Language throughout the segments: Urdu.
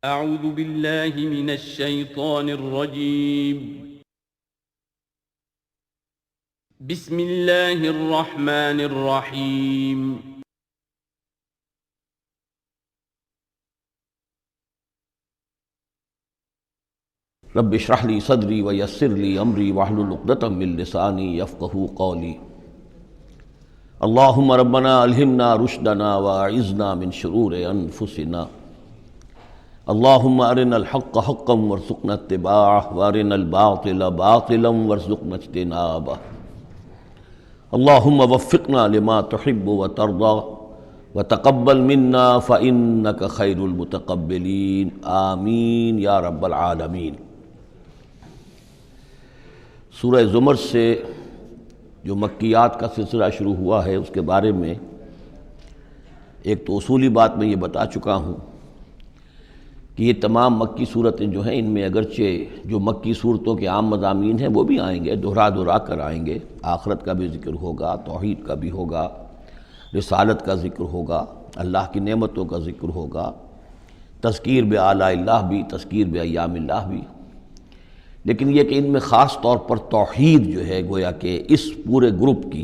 اعوذ باللہ من الشیطان الرجیم بسم اللہ الرحمن الرحیم رب اشرح لی صدری ویسر لی امری واحلل عقدۃ من لسانی یفقہوا قولی اللہم ربنا الہمنا رشدنا واعذنا من شرور انفسنا اللہم ارنا الحق حقا وارزقنا اتباعہ وارنا الباطل باطلا وارزقنا اجتنابہ اللہم وفقنا لما تحب وترضى وتقبل منا فإنک خیر المتقبلین آمین یا رب العالمین۔ سورہ زمر سے جو مکیات کا سلسلہ شروع ہوا ہے اس کے بارے میں ایک تو اصولی بات میں یہ بتا چکا ہوں کہ یہ تمام مکی صورتیں جو ہیں ان میں اگرچہ جو مکی صورتوں کے عام مضامین ہیں وہ بھی آئیں گے، دہرا کر آئیں گے، آخرت کا بھی ذکر ہوگا، توحید کا بھی ہوگا، رسالت کا ذکر ہوگا، اللہ کی نعمتوں کا ذکر ہوگا، تذکیر بآلاء اللہ بھی، تذکیر بایام اللہ بھی، لیکن یہ کہ ان میں خاص طور پر توحید جو ہے گویا کہ اس پورے گروپ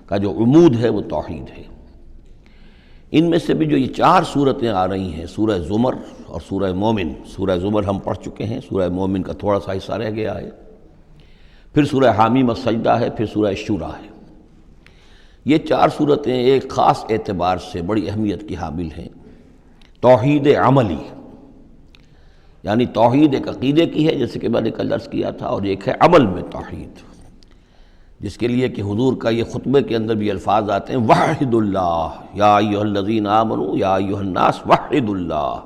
کا جو عمود ہے وہ توحید ہے۔ ان میں سے بھی جو یہ چار صورتیں آ رہی ہیں، سورہ زمر اور سورہ مومن، سورہ زمر ہم پڑھ چکے ہیں، سورہ مومن کا تھوڑا سا حصہ رہ گیا ہے، پھر سورہ حامیم السجدہ ہے، پھر سورہ شورى ہے۔ یہ چار صورتیں ایک خاص اعتبار سے بڑی اہمیت کی حامل ہیں۔ توحید عملی یعنی توحید ایک عقیدے کی ہے جیسے کہ میں نے کل عرض کیا تھا، اور ایک ہے عمل میں توحید، جس کے لیے کہ حضور کا یہ خطبے کے اندر بھی الفاظ آتے ہیں وحد اللہ یا ایھا الذین آمنوا یا ایھا الناس وحد اللہ،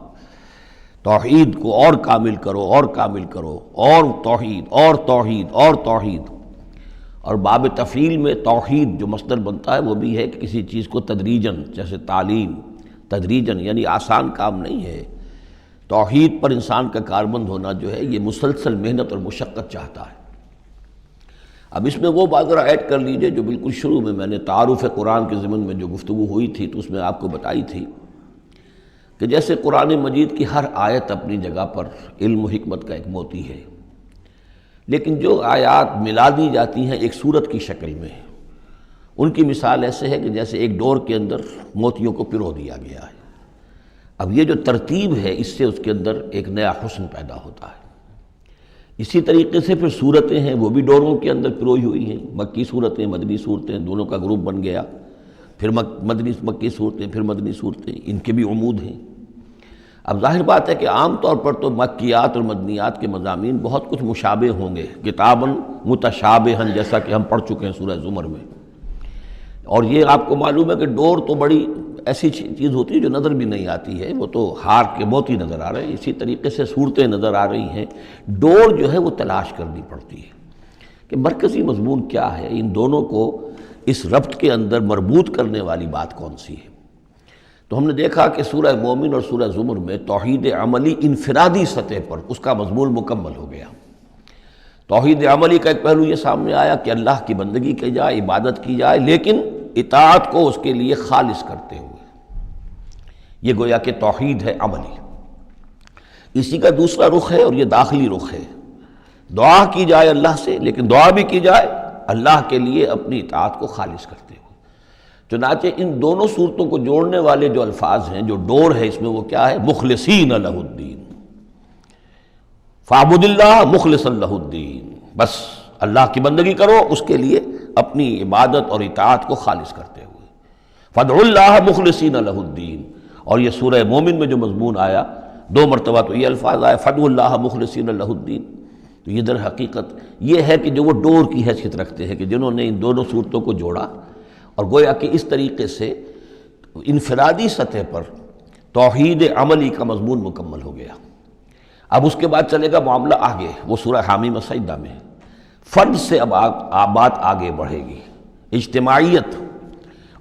توحید کو اور کامل کرو اور کامل کرو، اور توحید اور توحید اور توحید۔ اور باب تفعیل میں توحید جو مصدر بنتا ہے وہ بھی ہے کہ کسی چیز کو تدریجاً، جیسے تعلیم تدریجاً، یعنی آسان کام نہیں ہے۔ توحید پر انسان کا کاربند ہونا جو ہے یہ مسلسل محنت اور مشقت چاہتا ہے۔ اب اس میں وہ بات ذرا ایڈ کر لیجئے جو بالکل شروع میں نے تعارف قرآن کے ضمن میں جو گفتگو ہوئی تھی تو اس میں آپ کو بتائی تھی کہ جیسے قرآن مجید کی ہر آیت اپنی جگہ پر علم و حکمت کا ایک موتی ہے، لیکن جو آیات ملا دی جاتی ہیں ایک صورت کی شکل میں، ان کی مثال ایسے ہے کہ جیسے ایک ڈور کے اندر موتیوں کو پرو دیا گیا ہے۔ اب یہ جو ترتیب ہے اس سے اس کے اندر ایک نیا حسن پیدا ہوتا ہے۔ اسی طریقے سے پھر صورتیں ہیں وہ بھی ڈوروں کے اندر پروئی ہوئی ہیں، مکی صورتیں مدنی صورتیں، دونوں کا گروپ بن گیا، پھر مکی صورتیں پھر مدنی صورتیں، ان کے بھی عمود ہیں۔ اب ظاہر بات ہے کہ عام طور پر تو مکیات اور مدنیات کے مضامین بہت کچھ مشابہ ہوں گے، کتاباً متشابہاً، جیسا کہ ہم پڑھ چکے ہیں سورہ زمر میں۔ اور یہ آپ کو معلوم ہے کہ ڈور تو بڑی ایسی چیز ہوتی ہے جو نظر بھی نہیں آتی ہے، وہ تو ہار کے موتی نظر آ رہے ہیں، اسی طریقے سے صورتیں نظر آ رہی ہیں، ڈور جو ہے وہ تلاش کرنی پڑتی ہے کہ مرکزی مضمون کیا ہے، ان دونوں کو اس ربط کے اندر مربوط کرنے والی بات کون سی ہے۔ تو ہم نے دیکھا کہ سورہ مومن اور سورہ زمر میں توحید عملی انفرادی سطح پر اس کا مضمون مکمل ہو گیا۔ توحید عملی کا ایک پہلو یہ سامنے آیا کہ اللہ کی بندگی کی جائے، عبادت کی جائے، لیکن اطاعت کو اس کے لیے خالص کرتے ہوئے، یہ گویا کہ توحید ہے عملی۔ اسی کا دوسرا رخ ہے اور یہ داخلی رخ ہے، دعا کی جائے اللہ سے، لیکن دعا بھی کی جائے اللہ کے لیے اپنی اطاعت کو خالص کرتے ہوئے۔ چنانچہ ان دونوں صورتوں کو جوڑنے والے جو الفاظ ہیں، جو ڈور ہے اس میں، وہ کیا ہے؟ مخلصین لہ الدین، فاعبد اللہ مخلصا لہ الدین، بس اللہ کی بندگی کرو، اس کے لیے اپنی عبادت اور اطاعت کو خالص کرتے ہوئے۔ فادعوا اللہ مخلصین لہ الدین، اور یہ سورہ مومن میں جو مضمون آیا، دو مرتبہ تو یہ الفاظ آئے فادعوا اللہ مخلصین لہ الدین، تو یہ در حقیقت یہ ہے کہ جو وہ ڈور کی حیثیت رکھتے ہیں کہ جنہوں نے ان دونوں صورتوں کو جوڑا، اور گویا کہ اس طریقے سے انفرادی سطح پر توحید عملی کا مضمون مکمل ہو گیا۔ اب اس کے بعد چلے گا معاملہ آگے، وہ سورہ حامیم السجدہ میں فرد سے اب بات آگے بڑھے گی، اجتماعیت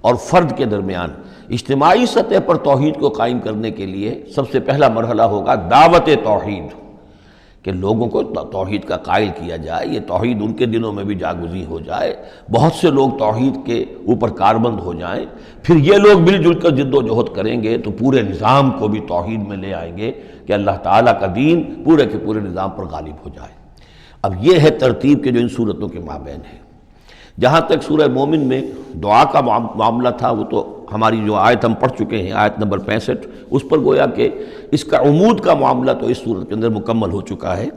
اور فرد کے درمیان۔ اجتماعی سطح پر توحید کو قائم کرنے کے لیے سب سے پہلا مرحلہ ہوگا دعوت توحید، کہ لوگوں کو توحید کا قائل کیا جائے، یہ توحید ان کے دلوں میں بھی جاگزی ہو جائے، بہت سے لوگ توحید کے اوپر کاربند ہو جائیں، پھر یہ لوگ مل جل کر جد و جہد کریں گے تو پورے نظام کو بھی توحید میں لے آئیں گے کہ اللہ تعالیٰ کا دین پورے کے پورے نظام پر غالب ہو جائے۔ اب یہ ہے ترتیب کے جو ان صورتوں کے مابین ہے۔ جہاں تک سورہ مومن میں دعا کا معاملہ تھا، وہ تو ہماری جو آیت ہم پڑھ چکے ہیں، آیت نمبر 65، اس پر گویا کہ اس کا عمود کا معاملہ تو اس صورت کے اندر مکمل ہو چکا ہے۔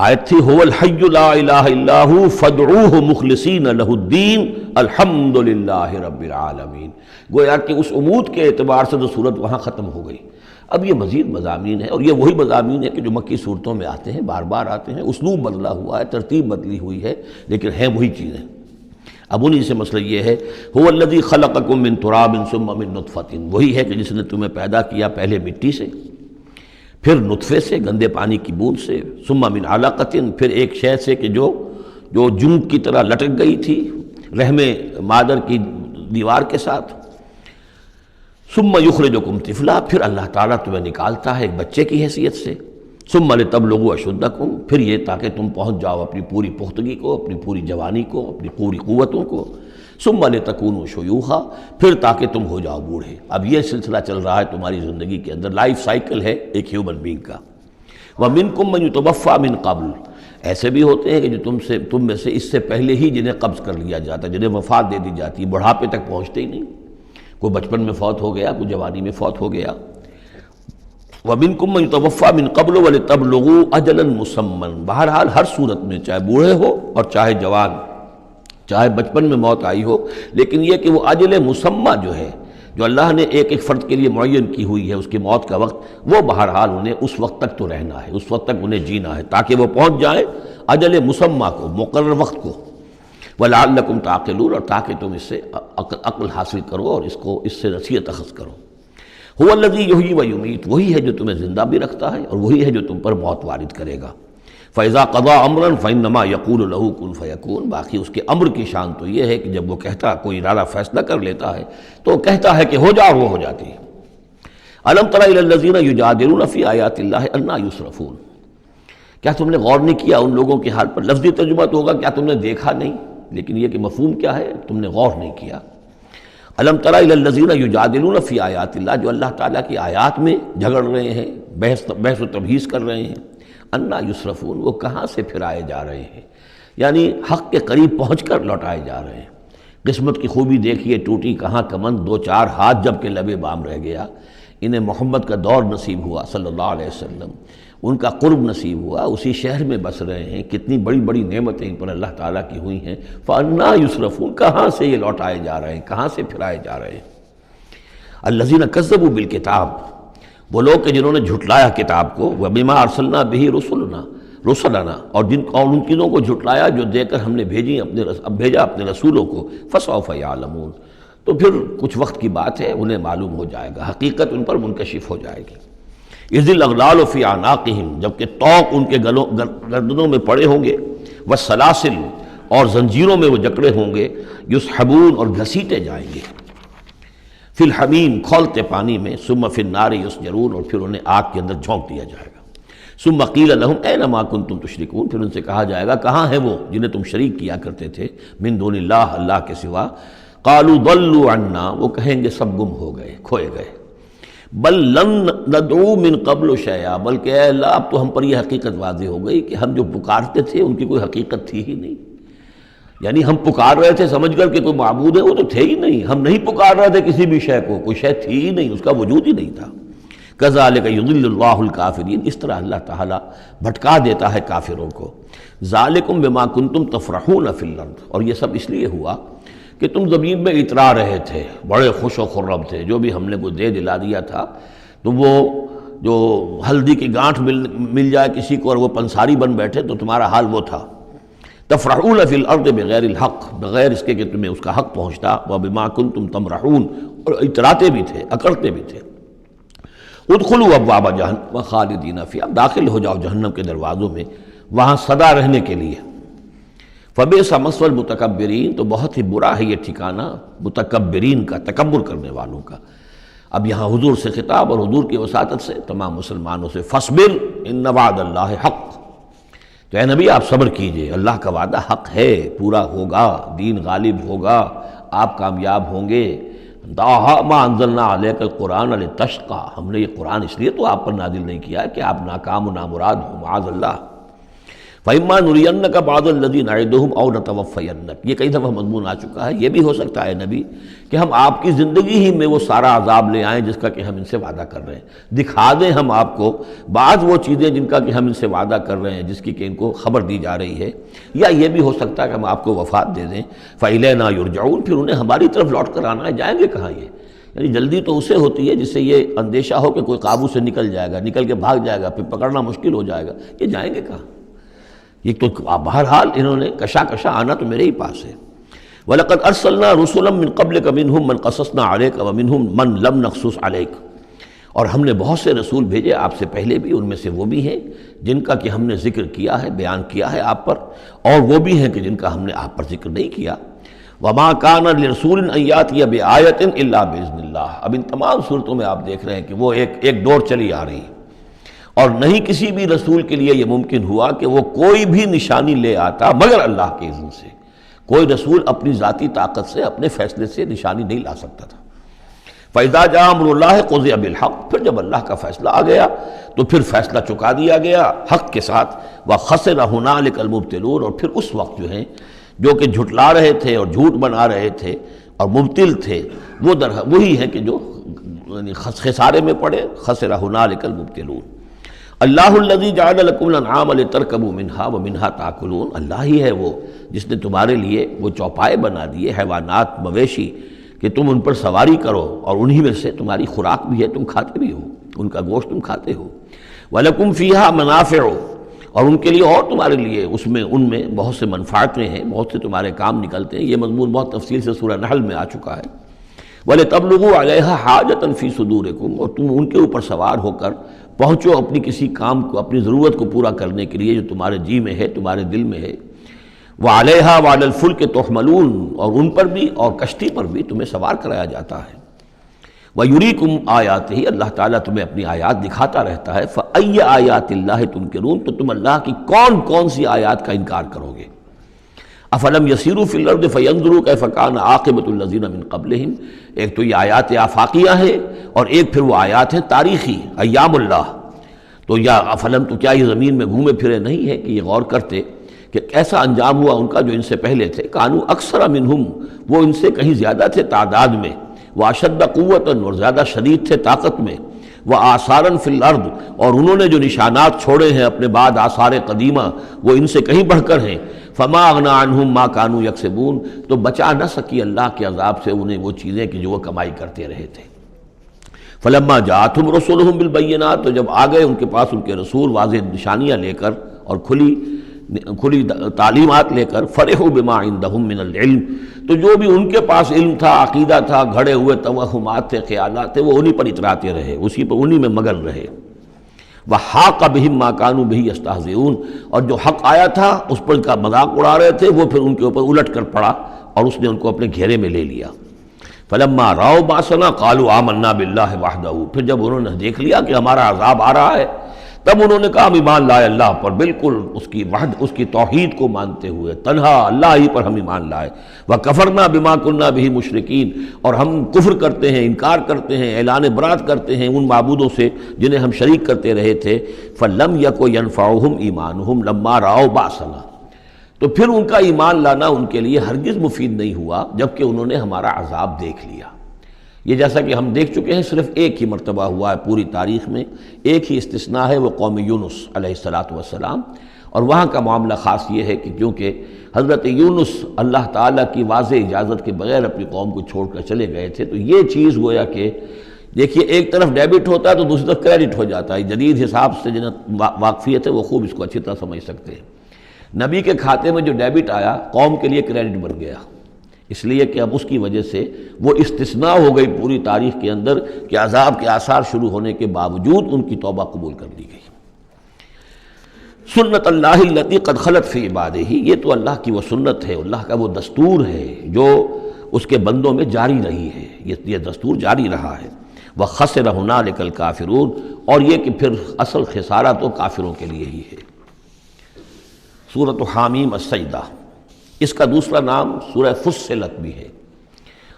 آیت تھی هو الحی لا الہ الا هو فادعوہ مخلصین لہ الدین الحمد للہ رب العالمین۔ گویا کہ اس عمود کے اعتبار سے تو صورت وہاں ختم ہو گئی۔ اب یہ مزید مضامین ہیں، اور یہ وہی مضامین ہیں کہ جو مکی صورتوں میں آتے ہیں، بار بار آتے ہیں، اسلوب بدلا ہوا ہے، ترتیب بدلی ہوئی ہے، لیکن ہیں وہی چیزیں۔ اب انہی سے مسئلہ یہ ہے هو الذی خلقکم من تراب ثم من نطفۃ، وہی ہے کہ جس نے تمہیں پیدا کیا پہلے مٹی سے، پھر نطفے سے، گندے پانی کی بوند سے، ثم من علقۃ، پھر ایک شے سے کہ جو جنگ کی طرح لٹک گئی تھی رحم مادر کی دیوار کے ساتھ، ثم یخرجکم طفلا، پھر اللہ تعالیٰ تمہیں نکالتا ہے ایک بچے کی حیثیت سے، ثم لتبلغوا اشدکم، پھر یہ تاکہ تم پہنچ جاؤ اپنی پوری پختگی کو، اپنی پوری جوانی کو، اپنی پوری قوتوں کو، ثم لتکونوا شیوخا، پھر تاکہ تم ہو جاؤ بوڑھے۔ اب یہ سلسلہ چل رہا ہے تمہاری زندگی کے اندر، لائف سائیکل ہے ایک ہیومن بینگ کا۔ ومنکم من یتوفی من قبل، ایسے بھی ہوتے ہیں کہ جو تم میں سے اس سے پہلے ہی جنہیں قبض کر لیا جاتا ہے، جنہیں وفات دے دی جاتی ہے، بڑھاپے تک پہنچتے ہی نہیں، کوئی بچپن میں فوت ہو گیا، کوئی جوانی میں فوت ہو گیا۔ وَمِنْكُمْ مَنْ يُتَوَفَّى مِنْ قَبْلُ وَلِتَبْلُغُوا أَجَلًا مُّسَمًّى، بہرحال ہر صورت میں چاہے بوڑھے ہو اور چاہے جوان، چاہے بچپن میں موت آئی ہو، لیکن یہ کہ وہ اجل مسمى جو ہے، جو اللہ نے ایک ایک فرد کے لیے معین کی ہوئی ہے اس کی موت کا وقت، وہ بہرحال انہیں اس وقت تک تو رہنا ہے، اس وقت تک انہیں جینا ہے، تاکہ وہ پہنچ جائیں اجل مسمى کو، مقرر وقت کو۔ وَلَعَلَّكُمْ تَعْقِلُونَ، اور تاکہ تم اس سے عقل حاصل کرو اور اس سے نصیحت اخذ کرو۔ هو الذی یحیی و یمیت، وہی ہے جو تمہیں زندہ بھی رکھتا ہے اور وہی ہے جو تم پر موت وارد کرے گا۔ فَإِذَا قَضَىٰ أَمْرًا فَإِنَّمَا يَقُولُ لَهُ كُن فَيَكُونُ، باقی اس کے امر کی شان تو یہ ہے کہ جب وہ کہتا، کوئی ارادہ فیصلہ کر لیتا ہے تو کہتا ہے کہ ہو جا، اور وہ ہو جاتی ہے۔ أَلَمْ تَرَ إِلَى الَّذِينَ يُجَادِلُونَ فِي آيَاتِ اللَّهِ أَنَّىٰ يُصْرَفُونَ، کیا تم نے غور نہیں کیا ان لوگوں کے حال پر؟ لفظی ترجمہ تو ہوگا کیا تم نے دیکھا نہیں، لیکن یہ کہ مفہوم کیا ہے، تم نے غور نہیں کیا۔ الم تر الی الذین یجادلون فی آیات اللہ، جو اللہ تعالیٰ کی آیات میں جھگڑ رہے ہیں، بحث و تبحیث کر رہے ہیں، انا یصرفون، وہ کہاں سے پھرائے جا رہے ہیں، یعنی حق کے قریب پہنچ کر لوٹائے جا رہے ہیں۔ قسمت کی خوبی دیکھیے، ٹوٹی کہاں کمند، دو چار ہاتھ جب کہ لبے بام رہ گیا۔ انہیں محمد کا دور نصیب ہوا صلی اللہ علیہ وسلم، ان کا قرب نصیب ہوا، اسی شہر میں بس رہے ہیں، کتنی بڑی بڑی نعمتیں ان پر اللہ تعالیٰ کی ہوئی ہیں۔ فَأَنَّىٰ يُصْرَفُونَ، کہاں سے یہ لوٹائے جا رہے ہیں، کہاں سے پھرائے جا رہے ہیں۔ الَّذِينَ كَذَّبُوا بِالْكِتَابِ، وہ لوگ کہ جنہوں نے جھٹلایا کتاب کو، وَبِمَا أَرْسَلْنَا بِهِ رُسُلَنَا، اور ان چیزوں کو جھٹلایا جو دے کر ہم نے بھیجا اپنے رسولوں کو، فَسَوْفَ يَعْلَمُونَ، تو پھر کچھ وقت کی بات ہے، انہیں معلوم ہو جائے گا، حقیقت ان پر منکشف ہو جائے گی۔ اذ الاغلال فی اعناقہم، جبکہ طوق ان کے گردنوں میں پڑے ہوں گے، والسلاسل، اور زنجیروں میں وہ جکڑے ہوں گے، یسحبون، اور گھسیٹے جائیں گے، فی الحمیم، کھولتے پانی میں، ثم فی النار یسجرون، اور پھر انہیں آگ کے اندر جھونک دیا جائے گا۔ ثم قیل لہم این ما کنتم تشرکون، پھر ان سے کہا جائے گا کہاں ہیں وہ جنہیں تم شریک کیا کرتے تھے، من دون اللہ، اللہ کے سوا۔ قالوا ضلوا عنا، وہ کہیں گے سب گم ہو گئے، کھوئے گئے۔ بل لن ندعو من قبل شیئا، بلکہ اے اللہ اب تو ہم پر یہ حقیقت واضح ہو گئی کہ ہم جو پکارتے تھے ان کی کوئی حقیقت تھی ہی نہیں، یعنی ہم پکار رہے تھے سمجھ کر کہ کوئی معبود ہے، وہ تو تھے ہی نہیں، ہم نہیں پکار رہے تھے کسی بھی شے کو، کوئی شے تھی ہی نہیں، اس کا وجود ہی نہیں تھا۔ کذالک یضل اللہ الکافرین، اس طرح اللہ تعالیٰ بھٹکا دیتا ہے کافروں کو۔ ذالکم بما کنتم تفرحون فی الارض، اور یہ سب اس لیے ہوا کہ تم زمین میں اترا رہے تھے، بڑے خوش و خرم تھے، جو بھی ہم نے کوئی دے دلا دیا تھا تو وہ جو ہلدی کی گانٹھ مل جائے کسی کو اور وہ پنساری بن بیٹھے تو تمہارا حال وہ تھا۔ تفرحون فی الارض بغیر الحق، بغیر اس کے کہ تمہیں اس کا حق پہنچتا، وبما کنتم تمرحون، اور اتراتے بھی تھے، اکڑتے بھی تھے۔ ادخلوا ابواب جہنم خالدین فیہا، اب داخل ہو جاؤ جہنم کے دروازوں میں، وہاں سدا رہنے کے لیے۔ فبئس مثوى المتکبرین، تو بہت ہی برا ہے یہ ٹھکانہ متکبرین کا، تکبر کرنے والوں کا۔ اب یہاں حضور سے خطاب اور حضور کی وساطت سے تمام مسلمانوں سے، فاصبر ان وعد اللہ حق، تو اے نبی آپ صبر کیجئے، اللہ کا وعدہ حق ہے، پورا ہوگا، دین غالب ہوگا، آپ کامیاب ہوں گے۔ داہا ما انزلنا علیک القرآن لتشقی، ہم نے یہ قرآن اس لیے تو آپ پر نازل نہیں کیا کہ آپ ناکام و نامراد ہوں، معاذ اللہ۔ فَإِمَّا نُرِيَنَّكَ بَعْضَ الَّذِي نَعِدُهُمْ أَوْ نَتَوَفَّيَنَّكَ، یہ کئی دفعہ مضمون آ چکا ہے، یہ بھی ہو سکتا ہے نبی کہ ہم آپ کی زندگی ہی میں وہ سارا عذاب لے آئیں جس کا کہ ہم ان سے وعدہ کر رہے ہیں، دکھا دیں ہم آپ کو بعض وہ چیزیں جن کا کہ ہم ان سے وعدہ کر رہے ہیں، جس کی کہ ان کو خبر دی جا رہی ہے، یا یہ بھی ہو سکتا ہے کہ ہم آپ کو وفات دے دیں۔ فَإِلَيْنَا يُرْجَعُونَ، پھر انہیں ہماری طرف لوٹ کر آنا ہے، جائیں گے کہاں یہ؟ یعنی جلدی تو اسے ہوتی ہے جس سے یہ اندیشہ ہو کہ کوئی قابو سے نکل جائے گا، نکل کے بھاگ جائے گا، پھر پکڑنا مشکل ہو جائے گا، یہ جائیں گے کہاں؟ یہ تو بہرحال انہوں نے کشا آنا تو میرے ہی پاس ہے۔ وَلَقَدْ أَرْسَلْنَا رُسُلًا مِّن قَبْلِكَ مِنْهُمْ مَنْ قَصَصْنَا عَلَيْكَ وَمِنْهُمْ مَنْ لَمْ نَقْصُصْ عَلَيْكَ، اور ہم نے بہت سے رسول بھیجے آپ سے پہلے بھی، ان میں سے وہ بھی ہیں جن کا کہ ہم نے ذکر کیا ہے، بیان کیا ہے آپ پر، اور وہ بھی ہیں کہ جن کا ہم نے آپ پر ذکر نہیں کیا۔ وَمَا كَانَ لِرَسُولٍ أَن يَأْتِيَ بِآيَةٍ إِلَّا بِإِذْنِ اللَّهِ، اب ان تمام صورتوں میں آپ دیکھ رہے ہیں کہ وہ ایک دور چلی آ رہی ہے، اور نہیں کسی بھی رسول کے لیے یہ ممکن ہوا کہ وہ کوئی بھی نشانی لے آتا مگر اللہ کے اذن سے۔ کوئی رسول اپنی ذاتی طاقت سے، اپنے فیصلے سے نشانی نہیں لا سکتا تھا۔ فَإِذَا جَاءَ أَمْرُ اللَّهِ قُضِيَ بِالْحَقِّ، پھر جب اللہ کا فیصلہ آ گیا تو پھر فیصلہ چکا دیا گیا حق کے ساتھ۔ وَخَسِرَ هُنَالِكَ الْمُبْطِلُونَ، اور پھر اس وقت جو ہیں جو کہ جھٹلا رہے تھے اور جھوٹ بنا رہے تھے اور مبطل تھے، وہ وہی ہیں کہ جو خسارے میں پڑے۔ خَسِرَ هُنَالِكَ الْمُبْطِلُونَ۔ اللہ الذی جعل لکم الانعام لترکبوا منها ومنها تاکلون، اللہ ہی ہے وہ جس نے تمہارے لیے وہ چوپائے بنا دیے، حیوانات، مویشی، کہ تم ان پر سواری کرو، اور انہی میں سے تمہاری خوراک بھی ہے، تم کھاتے بھی ہو، ان کا گوشت تم کھاتے ہو۔ وَلَكُمْ فِيهَا مَنَافِعُ، اور ان کے لیے اور تمہارے لیے ان میں بہت سے منفعتیں ہیں، بہت سے تمہارے کام نکلتے ہیں۔ یہ مضمون بہت تفصیل سے سورہ نحل میں آ چکا ہے۔ وَلِتَبْلُغُوا عَلَيْهَا حَاجَةً فِي صُدُورِكُمْ، اور تم ان کے اوپر سوار ہو کر پہنچو اپنی کسی کام کو، اپنی ضرورت کو پورا کرنے کے لیے جو تمہارے جی میں ہے، تمہارے دل میں ہے۔ وَعَلَيْهَا وَعَلَى الْفُلْكِ تُحْمَلُونَ، اور ان پر بھی اور کشتی پر بھی تمہیں سوار کرایا جاتا ہے۔ وَيُرِيكُمْ آيَاتِهِ، اللہ تعالیٰ تمہیں اپنی آیات دکھاتا رہتا ہے۔ فَأَيَّ آيَاتِ اللَّهِ تُنْكِرُونَ، تو تم اللہ کی کون سی آیات کا انکار کرو گے؟ افلم یسیروا فی الارض فینظروا کیف کان عاقبۃ الذین من قبلہم، ایک تو یہ آیات آفاقیہ ہیں اور ایک پھر وہ آیات ہیں تاریخی، ایام اللہ۔ تو یا افلم، تو کیا یہ زمین میں گھومے پھرے نہیں ہے کہ یہ غور کرتے کہ کیسا انجام ہوا ان کا جو ان سے پہلے تھے؟ کانوا اکثر منہم، وہ ان سے کہیں زیادہ تھے تعداد میں، واشد قوۃ، اور زیادہ شدید تھے طاقت میں، وآثارا فی الارض، اور انہوں نے جو نشانات چھوڑے ہیں اپنے بعد آثار قدیمہ وہ ان سے کہیں بڑھ کر ہیں۔ فما اغنی عنہم ما کانوا یکسبون، تو بچا نہ سکی اللہ کے عذاب سے انہیں وہ چیزیں کہ جو وہ کمائی کرتے رہے تھے۔ فلما جاءتہم رسولہم بالبینات، تو جب آ گئے ان کے پاس ان کے رسول واضح نشانیاں لے کر اور کھلی تعلیمات لے کر، فرحوا بما عندہم من العلم، تو جو بھی ان کے پاس علم تھا، عقیدہ تھا، گھڑے ہوئے توہمات تھے، خیالات تھے، وہ انہی پر اتراتے رہے، اسی پر انہی میں مگن رہے۔ وحاق بہم ما کانوا بہ یستہزئون، اور جو حق آیا تھا اس پر کا مذاق اڑا رہے تھے، وہ پھر ان کے اوپر الٹ کر پڑا اور اس نے ان کو اپنے گھیرے میں لے لیا۔ فلما رأوا بأسنا قالوا آمنا باللہ وحدہ، پھر جب انہوں نے دیکھ لیا کہ ہمارا عذاب آ رہا ہے، تب انہوں نے کہا ہم ایمان لائے اللہ پر، بالکل اس کی توحید کو مانتے ہوئے، تنہا اللہ ہی پر ہم ایمان لائے۔ وَكَفَرْنَا بِمَا كُنَّا بِهِ مُشْرِكِينَ، اور ہم کفر کرتے ہیں، انکار کرتے ہیں، اعلان برات کرتے ہیں ان معبودوں سے جنہیں ہم شریک کرتے رہے تھے۔ فَلَمْ يَكُ يَنْفَعُهُمْ إِيمَانُهُمْ لَمَّا رَأَوْا بَأْسَنَا، تو پھر ان کا ایمان لانا ان کے لیے ہرگز مفید نہیں ہوا جبکہ انہوں نے ہمارا عذاب دیکھ لیا۔ یہ جیسا کہ ہم دیکھ چکے ہیں صرف ایک ہی مرتبہ ہوا ہے پوری تاریخ میں، ایک ہی استثناء ہے، وہ قوم یونس علیہ السلام، اور وہاں کا معاملہ خاص یہ ہے کہ کیونکہ حضرت یونس اللہ تعالیٰ کی واضح اجازت کے بغیر اپنی قوم کو چھوڑ کر چلے گئے تھے، تو یہ چیز گویا کہ دیکھیے ایک طرف ڈیبٹ ہوتا ہے تو دوسری طرف کریڈٹ ہو جاتا ہے۔ جدید حساب سے جنہیں واقفیت ہے وہ خوب اس کو اچھی طرح سمجھ سکتے ہیں۔ نبی کے کھاتے میں جو ڈیبٹ آیا قوم کے لیے کریڈٹ بن گیا، اس لیے کہ اب اس کی وجہ سے وہ استثناء ہو گئی پوری تاریخ کے اندر کہ عذاب کے آثار شروع ہونے کے باوجود ان کی توبہ قبول کر لی گئی۔ سنت اللہ التی قد خلت فی عبادہ، یہ تو اللہ کی وہ سنت ہے، اللہ کا وہ دستور ہے جو اس کے بندوں میں جاری رہی ہے، یہ دستور جاری رہا ہے۔ وخسر ہنالک الکافرون، اور یہ کہ پھر اصل خسارہ تو کافروں کے لیے ہی ہے۔ سورۃ حامیم السجدہ، اس کا دوسرا نام سورہ فصلت بھی ہے،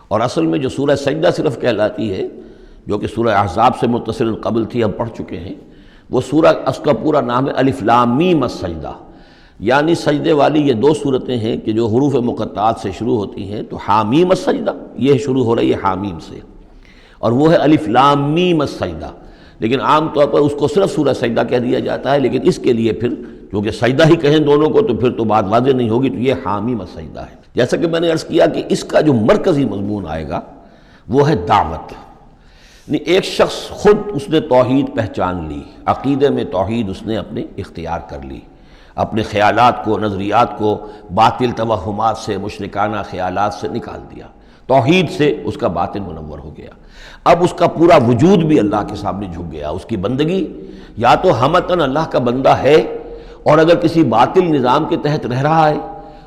اور اصل میں جو سورہ سجدہ صرف کہلاتی ہے، جو کہ سورہ احزاب سے متصل قبل تھی، ہم پڑھ چکے ہیں، وہ سورہ، اس کا پورا نام ہے الف لام میم السجدہ، یعنی سجدے والی یہ دو صورتیں ہیں کہ جو حروف مقطعات سے شروع ہوتی ہیں، تو حامیم السجدہ یہ شروع ہو رہی ہے حامیم سے، اور وہ ہے الف لام میم السجدہ، لیکن عام طور پر اس کو صرف سورہ سجدہ کہہ دیا جاتا ہے، لیکن اس کے لیے پھر کیونکہ سجدہ ہی کہیں دونوں کو تو پھر تو بات واضح نہیں ہوگی، تو یہ حامیم السجدہ ہے۔ جیسا کہ میں نے عرض کیا کہ اس کا جو مرکزی مضمون آئے گا وہ ہے دعوت، یعنی ایک شخص خود اس نے توحید پہچان لی، عقیدے میں توحید اس نے اپنے اختیار کر لی، اپنے خیالات کو، نظریات کو باطل توہمات سے، مشرکانہ خیالات سے نکال دیا، توحید سے اس کا باطن منور ہو گیا۔ اب اس کا پورا وجود بھی اللہ کے سامنے جھک گیا، اس کی بندگی یا تو ہمتاً اللہ کا بندہ ہے، اور اگر کسی باطل نظام کے تحت رہ رہا ہے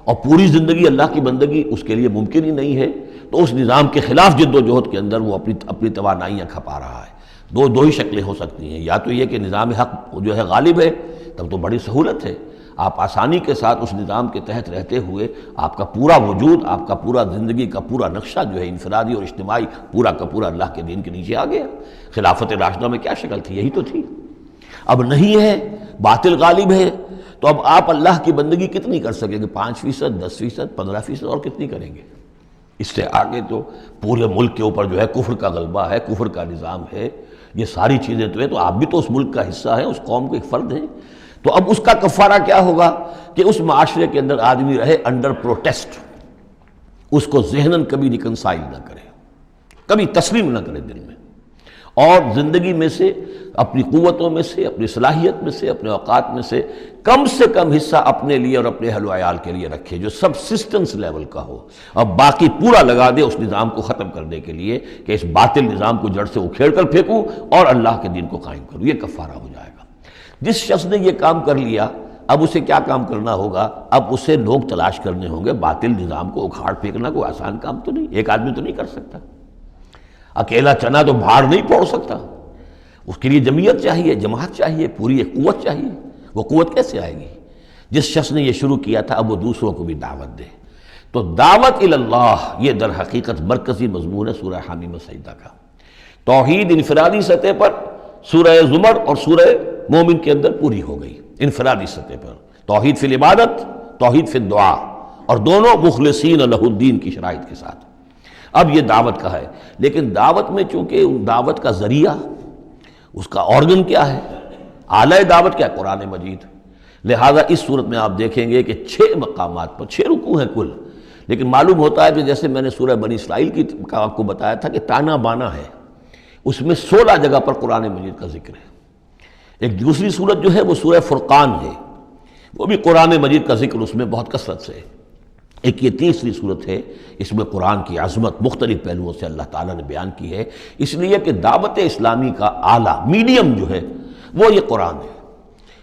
اور پوری زندگی اللہ کی بندگی اس کے لیے ممکن ہی نہیں ہے، تو اس نظام کے خلاف جد و جہد کے اندر وہ اپنی توانائیاں کھپا رہا ہے۔ دو ہی شکلیں ہو سکتی ہیں، یا تو یہ کہ نظام حق جو ہے غالب ہے، تب تو بڑی سہولت ہے، آپ آسانی کے ساتھ اس نظام کے تحت رہتے ہوئے آپ کا پورا وجود، آپ کا پورا زندگی کا پورا نقشہ جو ہے انفرادی اور اجتماعی پورا کا پورا اللہ کے دین کے نیچے آ گیا۔ خلافت راشدہ میں کیا شکل تھی؟ یہی تو تھی۔ اب نہیں ہے، باطل غالب ہے، تو اب آپ اللہ کی بندگی کتنی کر سکیں گے؟ 5%، 10%، 15%، اور کتنی کریں گے؟ اس سے آگے تو پورے ملک کے اوپر جو ہے کفر کا غلبہ ہے، کفر کا نظام ہے، یہ ساری چیزیں تو ہیں، تو آپ بھی تو اس ملک کا حصہ ہیں، اس قوم کے ایک فرد ہیں۔ تو اب اس کا کفارہ کیا ہوگا کہ اس معاشرے کے اندر آدمی رہے انڈر پروٹیسٹ، اس کو ذہناً کبھی ریکنسائل نہ کرے، کبھی تسلیم نہ کرے دل میں، اور زندگی میں سے، اپنی قوتوں میں سے، اپنی صلاحیت میں سے، اپنے اوقات میں سے کم حصہ اپنے لیے اور اپنے اہل و عیال کے لیے رکھے، جو سبسسٹنس لیول کا ہو، اور باقی پورا لگا دے اس نظام کو ختم کرنے کے لیے کہ اس باطل نظام کو جڑ سے اکھیڑ کر پھینکوں اور اللہ کے دین کو قائم کروں۔ یہ کفارہ ہو جائے گا۔ جس شخص نے یہ کام کر لیا، اب اسے کیا کام کرنا ہوگا؟ اب اسے لوگ تلاش کرنے ہوں گے۔ باطل نظام کو اکھاڑ پھینکنا کوئی آسان کام تو نہیں، ایک آدمی تو نہیں کر سکتا، اکیلا چنا تو بھاڑ نہیں پھوڑ سکتا، اس کے لیے جمعیت چاہیے، جماعت چاہیے، پوری ایک قوت چاہیے۔ وہ قوت کیسے آئے گی؟ جس شخص نے یہ شروع کیا تھا اب وہ دوسروں کو بھی دعوت دے۔ تو دعوت اللہ یہ در حقیقت مرکزی مضمون ہے سورہ حامیم السجدہ کا۔ توحید انفرادی سطح پر سورہ زمر اور سورہ مومن کے اندر پوری ہو گئی، انفرادی سطح پر توحید فی العبادت، توحید فی الدعا، اور دونوں مخلصین لہ الدین کی شرائط کے ساتھ۔ اب یہ دعوت کا ہے، لیکن دعوت میں چونکہ دعوت کا ذریعہ، اس کا آرگن کیا ہے؟ اعلی دعوت کیا ہے؟ قرآن مجید۔ لہذا اس صورت میں آپ دیکھیں گے کہ 6 مقامات پر 6 رکوع ہیں کل، لیکن معلوم ہوتا ہے کہ جیسے میں نے سورہ بنی اسرائیل کی کا آپ کو بتایا تھا کہ تانا بانا ہے، اس میں 16 جگہ پر قرآن مجید کا ذکر ہے۔ ایک دوسری صورت جو ہے وہ سورہ فرقان ہے، وہ بھی قرآن مجید کا ذکر اس میں بہت کثرت سے ہے۔ ایک یہ تیسری صورت ہے، اس میں قرآن کی عظمت مختلف پہلوؤں سے اللہ تعالیٰ نے بیان کی ہے، اس لیے کہ دعوت اسلامی کا اعلیٰ میڈیم جو ہے وہ یہ قرآن ہے۔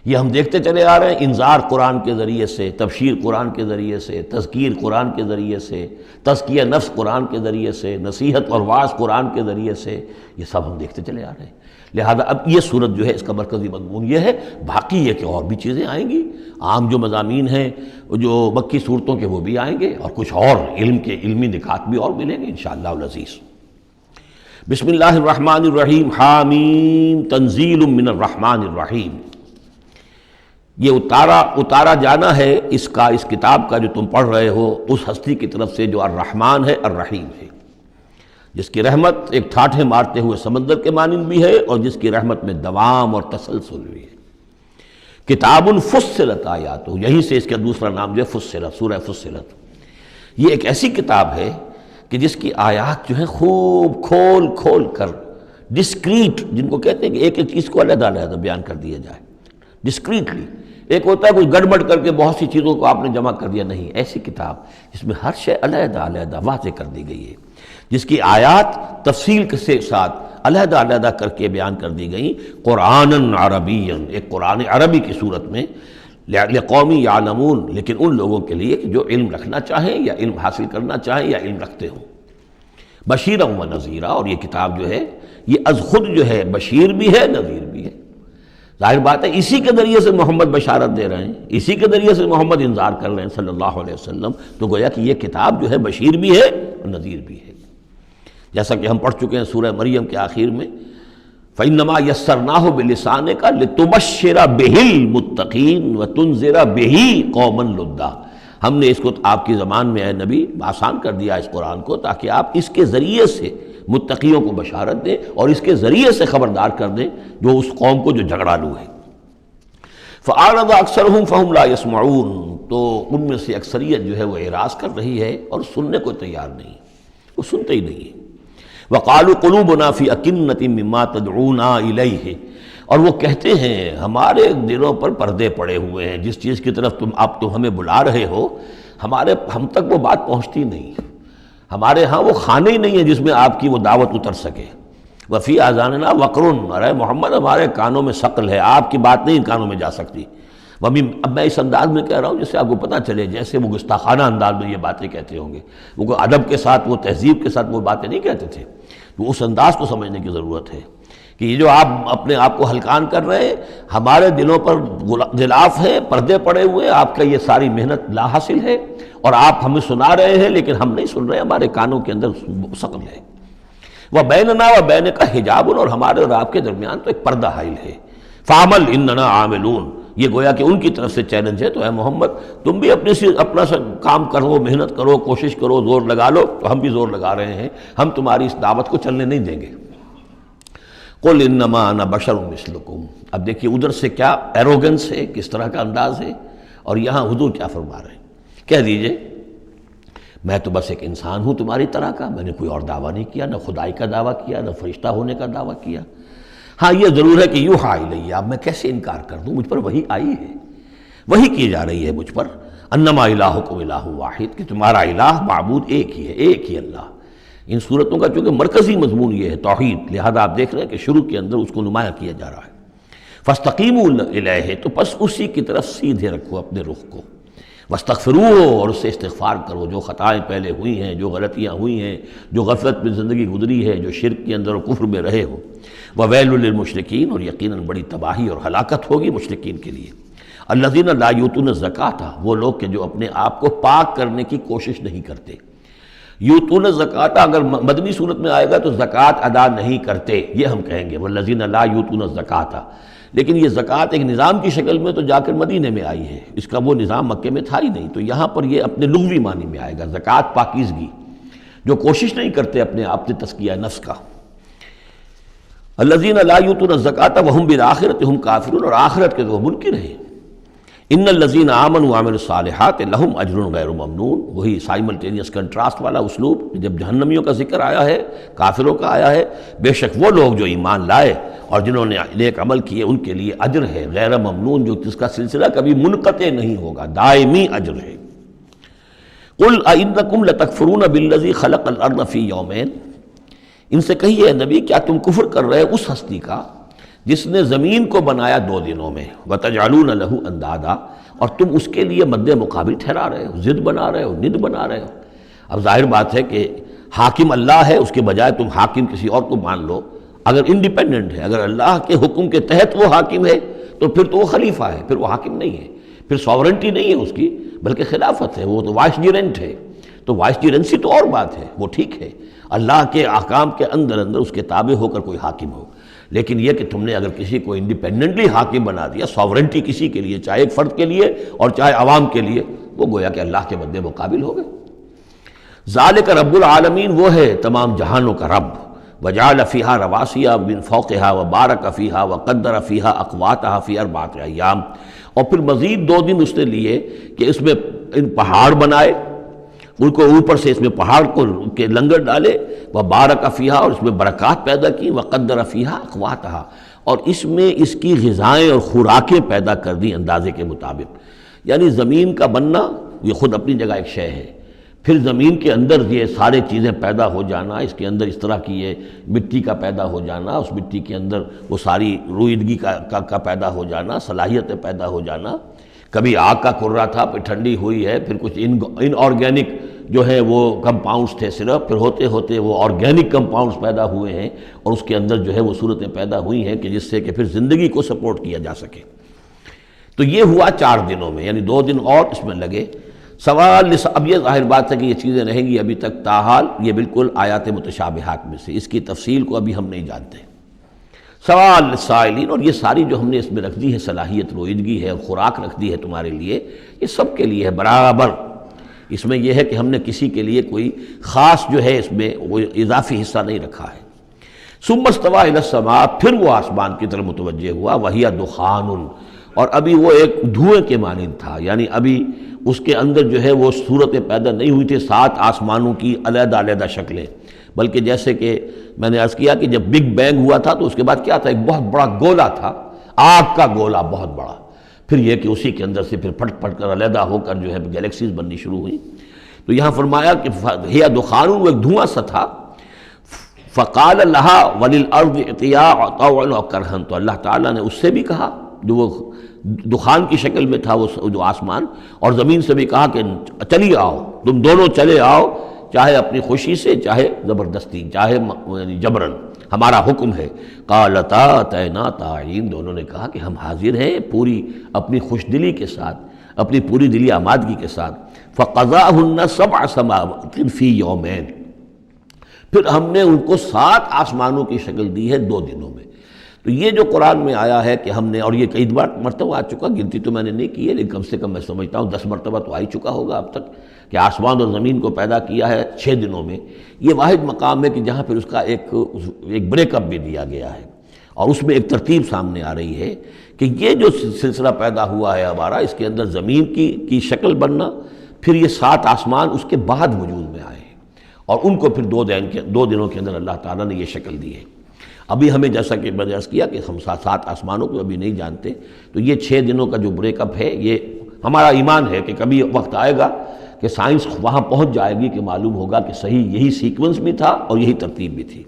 یہ ہم دیکھتے چلے آ رہے ہیں، انذار قرآن کے ذریعے سے، تبشیر قرآن کے ذریعے سے، تذکیر قرآن کے ذریعے سے، تزکیہ نفس قرآن کے ذریعے سے، نصیحت اور وعظ قرآن کے ذریعے سے، یہ سب ہم دیکھتے چلے آ رہے ہیں۔ لہذا اب یہ صورت جو ہے اس کا مرکزی مضمون یہ ہے، باقی یہ کہ اور بھی چیزیں آئیں گی، عام جو مضامین ہیں جو مکی صورتوں کے وہ بھی آئیں گے، اور کچھ اور علمی نکات بھی اور ملیں گے انشاءاللہ العزیز۔ بسم اللہ الرحمن الرحیم، حامیم تنزیل من الرحمن الرحیم۔ یہ اتارا جانا ہے اس کتاب کا جو تم پڑھ رہے ہو اس ہستی کی طرف سے جو الرحمن ہے، الرحیم ہے، جس کی رحمت ایک ٹھاٹھے مارتے ہوئے سمندر کے مانند بھی ہے، اور جس کی رحمت میں دوام اور تسلسل بھی ہے۔ کتاب فصلت آیاتہ، یہیں سے اس کا دوسرا نام جو ہے فصلت، سورہ فصلت۔ یہ ایک ایسی کتاب ہے کہ جس کی آیات جو ہیں خوب کھول کھول کر ڈسکریٹ، جن کو کہتے ہیں کہ ایک ایک چیز کو علیحدہ علیحدہ بیان کر دیا جائے ڈسکریٹلی۔ ایک ہوتا ہے کچھ گڑبڑ کر کے بہت سی چیزوں کو آپ نے جمع کر دیا، نہیں، ایسی کتاب جس میں ہر شے علیحدہ علیحدہ واضح کر دی گئی ہے، جس کی آیات تفصیل کے ساتھ علیحدہ علیحدہ کر کے بیان کر دی گئی، قرآنً عربیًا، ایک قرآن عربی کی صورت میں، لقوم یعلمون، لیکن ان لوگوں کے لیے کہ جو علم رکھنا چاہیں یا علم حاصل کرنا چاہیں یا علم رکھتے ہوں، بشیرً و نذیرا، اور یہ کتاب جو ہے یہ از خود جو ہے بشیر بھی ہے، نذیر بھی ہے۔ ظاہر بات ہے اسی کے ذریعے سے محمد بشارت دے رہے ہیں، اسی کے ذریعے سے محمد انذار کر رہے ہیں صلی اللہ علیہ وسلم، تو گویا کہ یہ کتاب جو ہے بشیر بھی ہے اور نذیر بھی ہے۔ جیسا کہ ہم پڑھ چکے ہیں سورہ مریم کے آخر میں، فَإِنَّمَا يَسَّرْنَاهُ بِلِسَانِكَ لِتُبَشِّرَ بِهِ الْمُتَّقِينَ وَتُنذِرَ بِهِ قَوْمًا لُدًّا، ہم نے اس کو آپ کی زبان میں اے نبی آسان کر دیا اس قرآن کو، تاکہ آپ اس کے ذریعے سے متقیوں کو بشارت دیں اور اس کے ذریعے سے خبردار کر دیں جو اس قوم کو جو جھگڑالو ہے۔ فَأَعْرَضَ أَكْثَرُهُمْ فَهُمْ لَا يَسْمَعُونَ، تو ان میں سے اکثریت جو ہے وہ اعراض کر رہی ہے اور سننے کو تیار نہیں، وہ سنتے ہی نہیں ہے۔ وَقَالُوا قُلُوبُنَا فِي أَكِنَّةٍ مِّمَّا تَدْعُونَا إِلَيْهِ، اور وہ کہتے ہیں ہمارے دلوں پر پردے پڑے ہوئے ہیں، جس چیز کی طرف تم ہمیں بلا رہے ہو ہم تک وہ بات پہنچتی نہیں، ہمارے ہاں وہ خانے ہی نہیں ہے جس میں آپ کی وہ دعوت اتر سکے۔ وَفِي آذَانِنَا وَقْرٌ، ارے محمد ہمارے کانوں میں ثقل ہے، آپ کی بات نہیں ان کانوں میں جا سکتی۔ اب میں اس انداز میں کہہ رہا ہوں جس سے آپ کو پتہ چلے، جیسے وہ گستاخانہ انداز میں یہ باتیں کہتے ہوں گے، وہ ادب کے ساتھ، وہ تہذیب کے ساتھ وہ باتیں نہیں کہتے تھے، تو اس انداز کو سمجھنے کی ضرورت ہے کہ یہ جو آپ اپنے آپ کو ہلکان کر رہے ہیں، ہمارے دلوں پر غلاف ہے، پردے پڑے ہوئے، آپ کا یہ ساری محنت لا حاصل ہے، اور آپ ہمیں سنا رہے ہیں لیکن ہم نہیں سن رہے، ہمارے کانوں کے اندر ثقل ہے۔ وَبَيْنَنَا وَبَيْنَكَ حِجَابٌ، اور ہمارے اور آپ کے درمیان تو ایک پردہ حائل ہے۔ فَعَمَلْ إِنَّنَا عَامِلُونَ، یہ گویا کہ ان کی طرف سے چیلنج ہے، تو اے محمد تم بھی اپنا کام کرو، محنت کرو، کوشش کرو، زور لگا لو، تو ہم بھی زور لگا رہے ہیں، ہم تمہاری اس دعوت کو چلنے نہیں دیں گے۔ قُلْ إِنَّمَا أَنَا بَشَرٌ مِثْلُكُمْ، اب دیکھیے ادھر سے کیا ایروگنس ہے، کس طرح کا انداز ہے، اور یہاں حضور کیا فرما رہے ہیں، کہہ دیجئے میں تو بس ایک انسان ہوں تمہاری طرح کا، میں نے کوئی اور دعویٰ نہیں کیا، نہ خدائی کا دعویٰ کیا، نہ فرشتہ ہونے کا دعویٰ کیا۔ ہاں یہ ضرور ہے کہ یوحیٰ الیہ، اب میں کیسے انکار کر دوں، مجھ پر وحی آئی ہے، وحی کی جا رہی ہے مجھ پر، انما الہکم الہ واحد، کہ تمہارا الہ معبود ایک ہی ہے، ایک ہی اللہ۔ ان صورتوں کا چونکہ مرکزی مضمون یہ ہے توحید، لہذا آپ دیکھ رہے ہیں کہ شروع کے اندر اس کو نمایاں کیا جا رہا ہے۔ فاستقیموا الیہ، تو بس اسی کی طرف سیدھے رکھو اپنے رخ کو، واستغفروہ، اور اس سے استغفار کرو، جو خطائیں پہلے ہوئی ہیں، جو غلطیاں ہوئی ہیں، جو غفلت میں زندگی گزری ہے، جو شرک کے اندر اور کفر میں رہے ہو۔ وَوَيْلٌ لِّلْمُشْرِكِينَ، اور یقیناً بڑی تباہی اور ہلاکت ہوگی مشرکین کے لیے۔ الَّذِينَ لَا يُؤْتُونَ الزَّكَاةَ، وہ لوگ کہ جو اپنے آپ کو پاک کرنے کی کوشش نہیں کرتے۔ یؤتون الزکوٰۃ اگر مدنی صورت میں آئے گا تو زکوٰۃ ادا نہیں کرتے، یہ ہم کہیں گے وَالَّذِينَ لَا يُؤْتُونَ الزَّكَاةَ، لیکن یہ زکوٰۃ ایک نظام کی شکل میں تو جا کر مدینے میں آئی ہے، اس کا وہ نظام مکے میں تھا ہی نہیں، تو یہاں پر یہ اپنے لغوی معنی میں آئے گا، زکوٰۃ پاکیزگی، جو کوشش نہیں کرتے اپنے آپ سے تزکیہ نفس کا۔ الذین لا یؤتون الزکوٰۃ وہم بالآخرۃ ہم کافرون، اور آخرت کے تو وہ منکر ہیں۔ ان الذین آمنوا وعملوا الصالحات لہم اجر غیر ممنون، وہی سائملٹینیس کنٹراسٹ والا اسلوب، جب جہنمیوں کا ذکر آیا ہے، کافروں کا آیا ہے، بے شک وہ لوگ جو ایمان لائے اور جنہوں نے نیک عمل کیے ان کے لیے اجر ہے غیر ممنون، جو جس کا سلسلہ کبھی منقطع نہیں ہوگا، دائمی اجر ہے۔ قل ائنکم لتکفرون بالذی خلق الارض فی یومین، ان سے کہیے نبی کیا تم کفر کر رہے اس ہستی کا جس نے زمین کو بنایا 2 دنوں میں، وتجعلون لہ اندادا، اور تم اس کے لیے مد مقابل ٹھہرا رہے ہو، ضد بنا رہے ہو، ند بنا رہے ہو۔ اب ظاہر بات ہے کہ حاکم اللہ ہے، اس کے بجائے تم حاکم کسی اور کو مان لو، اگر انڈیپینڈنٹ ہے، اگر اللہ کے حکم کے تحت وہ حاکم ہے تو پھر تو وہ خلیفہ ہے، پھر وہ حاکم نہیں ہے، پھر ساورنٹی نہیں ہے اس کی بلکہ خلافت ہے، وہ تو وائس جیرنٹ ہے، تو وائس جیرنسی تو اور بات ہے، وہ ٹھیک ہے، اللہ کے احکام کے اندر اس کے تابع ہو کر کوئی حاکم ہو، لیکن یہ کہ تم نے اگر کسی کو انڈیپینڈنٹلی حاکم بنا دیا، ساورنٹی کسی کے لیے، چاہے ایک فرد کے لیے اور چاہے عوام کے لیے، وہ گویا کہ اللہ کے مد مقابل ہو گئے۔ ذالک رب العالمین، وہ ہے تمام جہانوں کا رب، وجعل فیہا رواسیہ من فوقہا وبارک فیہا وقدر فیہا اقواتہا فی 4 ایام، اور پھر مزید 2 دن اس نے لیے کہ اس میں ان پہاڑ بنائے، ان کو اوپر سے اس میں پہاڑ کو کے لنگر ڈالے، وبارک فیہا، اور اس میں برکات پیدا کی، وقدر فیہا اقواتہا، اور اس میں اس کی غذائیں اور خوراکیں پیدا کر دی اندازے کے مطابق۔ یعنی زمین کا بننا یہ خود اپنی جگہ ایک شے ہے، پھر زمین کے اندر یہ سارے چیزیں پیدا ہو جانا، اس کے اندر اس طرح کی یہ مٹی کا پیدا ہو جانا، اس مٹی کے اندر وہ ساری روئیدگی کا پیدا ہو جانا، صلاحیتیں پیدا ہو جانا، کبھی آگ کا کرہ تھا پھر ٹھنڈی ہوئی ہے، پھر کچھ ان آرگینک جو ہے وہ کمپاؤنڈز تھے صرف، پھر ہوتے ہوتے وہ آرگینک کمپاؤنڈز پیدا ہوئے ہیں اور اس کے اندر جو ہے وہ صورتیں پیدا ہوئی ہیں کہ جس سے کہ پھر زندگی کو سپورٹ کیا جا سکے۔ تو یہ ہوا 4 دنوں میں، یعنی 2 دن اور اس میں لگے۔ سوال اب یہ ظاہر بات ہے کہ یہ چیزیں رہیں گی ابھی تک، تاحال یہ بالکل آیات متشابہات میں سے، اس کی تفصیل کو ابھی ہم نہیں جانتے۔ سوال للسائلین، اور یہ ساری جو ہم نے اس میں رکھ دی ہے صلاحیت رویدگی ہے اور خوراک رکھ دی ہے تمہارے لیے، یہ سب کے لیے ہے برابر۔ اس میں یہ ہے کہ ہم نے کسی کے لیے کوئی خاص جو ہے اس میں وہ اضافی حصہ نہیں رکھا ہے۔ ثم استوى الى السماء، پھر وہ آسمان کی طرف متوجہ ہوا، وہی دخان، اور ابھی وہ ایک دھوئیں کے مانند تھا، یعنی ابھی اس کے اندر جو ہے وہ صورتیں پیدا نہیں ہوئی تھی 7 آسمانوں کی علیحدہ علیحدہ شکلیں، بلکہ جیسے کہ میں نے عرض کیا کہ جب بگ بینگ ہوا تھا تو اس کے بعد کیا تھا، ایک بہت بڑا گولا تھا، آگ کا گولا بہت بڑا، پھر یہ کہ اسی کے اندر سے پھر پھٹ پھٹ کر علیحدہ ہو کر جو ہے گیلیکسیز بننی شروع ہوئی۔ تو یہاں فرمایا کہ ہی دخان، وہ ایک دھواں سا تھا، فقال لها وللارض ائتيا طوعا وكرها، تو اللہ تعالیٰ نے اس سے بھی کہا جو وہ دخان کی شکل میں تھا وہ جو آسمان، اور زمین سے بھی کہا کہ چلی آؤ، تم دونوں چلے آؤ، چاہے اپنی خوشی سے، چاہے زبردستی، چاہے یعنی جبرن، ہمارا حکم ہے۔ قالتا اتینا طاعین، دونوں نے کہا کہ ہم حاضر ہیں پوری اپنی خوش دلی کے ساتھ، اپنی پوری دلی آمادگی کے ساتھ۔ فقضاهن 7 سماوات فی یومین، پھر ہم نے ان کو 7 آسمانوں کی شکل دی ہے 2 دنوں میں۔ تو یہ جو قرآن میں آیا ہے کہ ہم نے، اور یہ کئی مرتبہ آ چکا، گنتی تو میں نے نہیں کی ہے لیکن کم سے کم میں سمجھتا ہوں 10 مرتبہ تو آ ہی چکا ہوگا اب تک، کہ آسمان اور زمین کو پیدا کیا ہے 6 دنوں میں۔ یہ واحد مقام ہے کہ جہاں پھر اس کا ایک بریک اپ بھی دیا گیا ہے، اور اس میں ایک ترتیب سامنے آ رہی ہے کہ یہ جو سلسلہ پیدا ہوا ہے ہمارا، اس کے اندر زمین کی شکل بننا، پھر یہ 7 آسمان اس کے بعد وجود میں آئے ہیں، اور ان کو پھر 2 دنوں کے اندر اللہ تعالیٰ نے یہ شکل دی ہے۔ ابھی ہمیں جیسا کہ میں نے عرض کیا کہ ہم 7 آسمانوں کو ابھی نہیں جانتے، تو یہ 6 دنوں کا جو بریک اپ ہے، یہ ہمارا ایمان ہے کہ کبھی وقت آئے گا کہ سائنس وہاں پہنچ جائے گی کہ معلوم ہوگا کہ صحیح یہی سیکوینس بھی تھا اور یہی ترتیب بھی تھی۔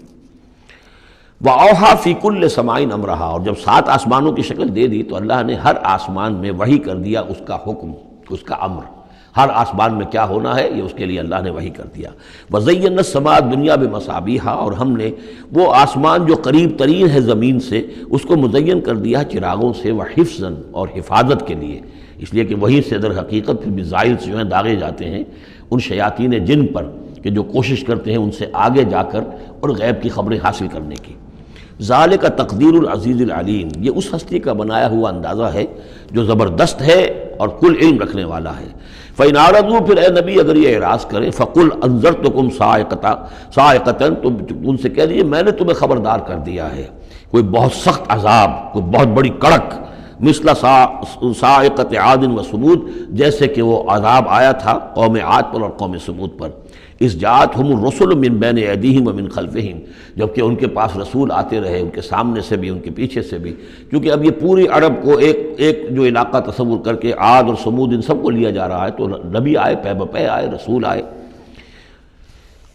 وَأَوْحَىٰ فِي كُلِّ سَمَاءٍ أَمْرَهَا، اور جب 7 آسمانوں کی شکل دے دی تو اللہ نے ہر آسمان میں وحی کر دیا اس کا حکم، اس کا امر، ہر آسمان میں کیا ہونا ہے یہ اس کے لیے اللہ نے وحی کر دیا۔ وَزَيَّنَّا السَّمَاءَ الدُّنْيَا بِمَصَابِيحَ، اور ہم نے وہ آسمان جو قریب ترین ہے زمین سے اس کو مزین کر دیا چراغوں سے، وَحِفْظًا، اور حفاظت کے لیے، اس لیے کہ وہیں سے در حقیقت پھر میزائل سے جو ہیں داغے جاتے ہیں ان شیاطین جن پر کہ جو کوشش کرتے ہیں ان سے آگے جا کر اور غیب کی خبریں حاصل کرنے کی۔ ذالک تقدیر العزیز العلیم، یہ اس ہستی کا بنایا ہوا اندازہ ہے جو زبردست ہے اور کل علم رکھنے والا ہے۔ فَإِنْ أَعْرَضُوا، پھر اے نبی اگر یہ اعراض کریں، فَقُلْ أَنذَرْتُكُمْ صَاعِقَةً، تو ان سے کہہ دیجیے میں نے تمہیں خبردار کر دیا ہے کوئی بہت سخت عذاب، کوئی بہت بڑی کڑک، مثل صاعقۃ عاد و ثمود، جیسے کہ وہ عذاب آیا تھا قوم عاد پر اور قوم ثمود پر۔ اذ جاءتهم الرسل من بین ایدیہم ومن خلفہم، جبکہ ان کے پاس رسول آتے رہے ان کے سامنے سے بھی ان کے پیچھے سے بھی، کیونکہ اب یہ پوری عرب کو ایک جو علاقہ تصور کر کے عاد اور ثمود ان سب کو لیا جا رہا ہے، تو نبی آئے، پے بپے آئے، رسول آئے۔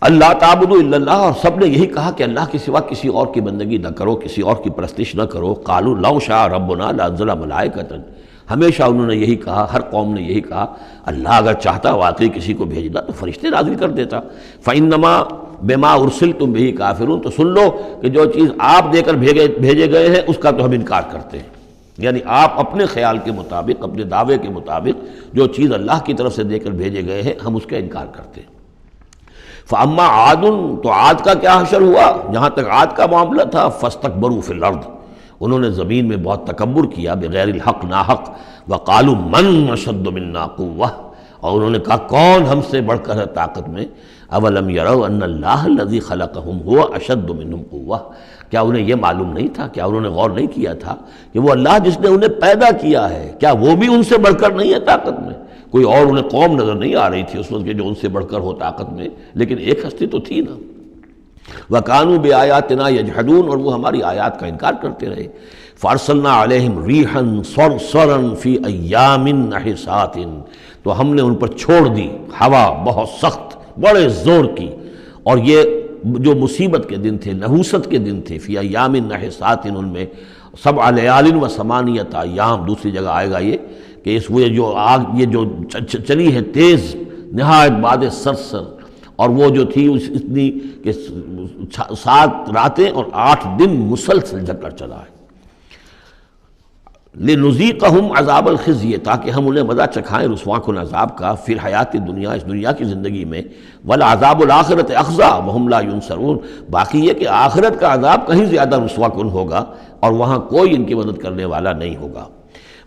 اللہ تعبدوا الا اللہ، اور سب نے یہی کہا کہ اللہ کے سوا کسی اور کی بندگی نہ کرو، کسی اور کی پرستش نہ کرو۔ قالوا لو شاء ربنا لانزل ملائکۃ، ہمیشہ انہوں نے یہی کہا، ہر قوم نے یہی کہا اللہ اگر چاہتا واقعی کسی کو بھیجنا تو فرشتے نازل کر دیتا۔ فإنما بما ارسلتم به کافرون، تو سن لو کہ جو چیز آپ دے کر بھیجے گئے ہیں اس کا تو ہم انکار کرتے ہیں، یعنی آپ اپنے خیال کے مطابق، اپنے دعوے کے مطابق جو چیز اللہ کی طرف سے دے کر بھیجے گئے ہیں ہم اس کا انکار کرتے ہیں۔ فاما عاد، تو عاد کا کیا حشر ہوا، جہاں تک عاد کا معاملہ تھا، فاستکبروا فی الارض، انہوں نے زمین میں بہت تکبر کیا بغیر الحق، ناحق، وقالوا من اشد منا قوہ، اور انہوں نے کہا کون ہم سے بڑھ کر ہے طاقت میں۔ اولم یروا ان اللہ الذی خلقہم هو اشد منہم قوہ، کیا انہیں یہ معلوم نہیں تھا، کیا انہوں نے غور نہیں کیا تھا کہ وہ اللہ جس نے انہیں پیدا کیا ہے کیا وہ بھی ان سے بڑھ کر نہیں ہے طاقت میں؟ کوئی اور انہیں قوم نظر نہیں آ رہی تھی اس وقت کہ جو ان سے بڑھ کر ہو طاقت میں، لیکن ایک ہستی تو تھی نا۔ وَكَانُوا بِآيَاتِنَا يَجْحَدُونَ، اور وہ ہماری آیات کا انکار کرتے رہے۔ فَأَرْسَلْنَا عَلَيْهِمْ رِيحًا صَرْصَرًا فِي أَيَّامٍ نَحِسَاتٍ، تو ہم نے ان پر چھوڑ دی ہوا بہت سخت، بڑے زور کی، اور یہ جو مصیبت کے دن تھے، نحوست کے دن تھے، فی ایام نحسات، ان میں 7 لیال و 8 ایام، دوسری جگہ آئے گا یہ کہ اس وہ جو آگ یہ جو چلی ہے تیز نہایت باد سرسر، اور وہ جو تھی اتنی کہ 7 راتیں اور 8 دن مسلسل جھکڑ چلا ہے۔ لنذیقہم عذاب الخزی، تاکہ ہم انہیں مزہ چکھائیں رسوا کن عذاب کا، فی الحیات دنیا، اس دنیا کی زندگی میں، والعذاب الآخرۃ اخزی وہم لا ینصرون، باقی یہ کہ آخرت کا عذاب کہیں زیادہ رسوا کن ہوگا اور وہاں کوئی ان کی مدد کرنے والا نہیں ہوگا۔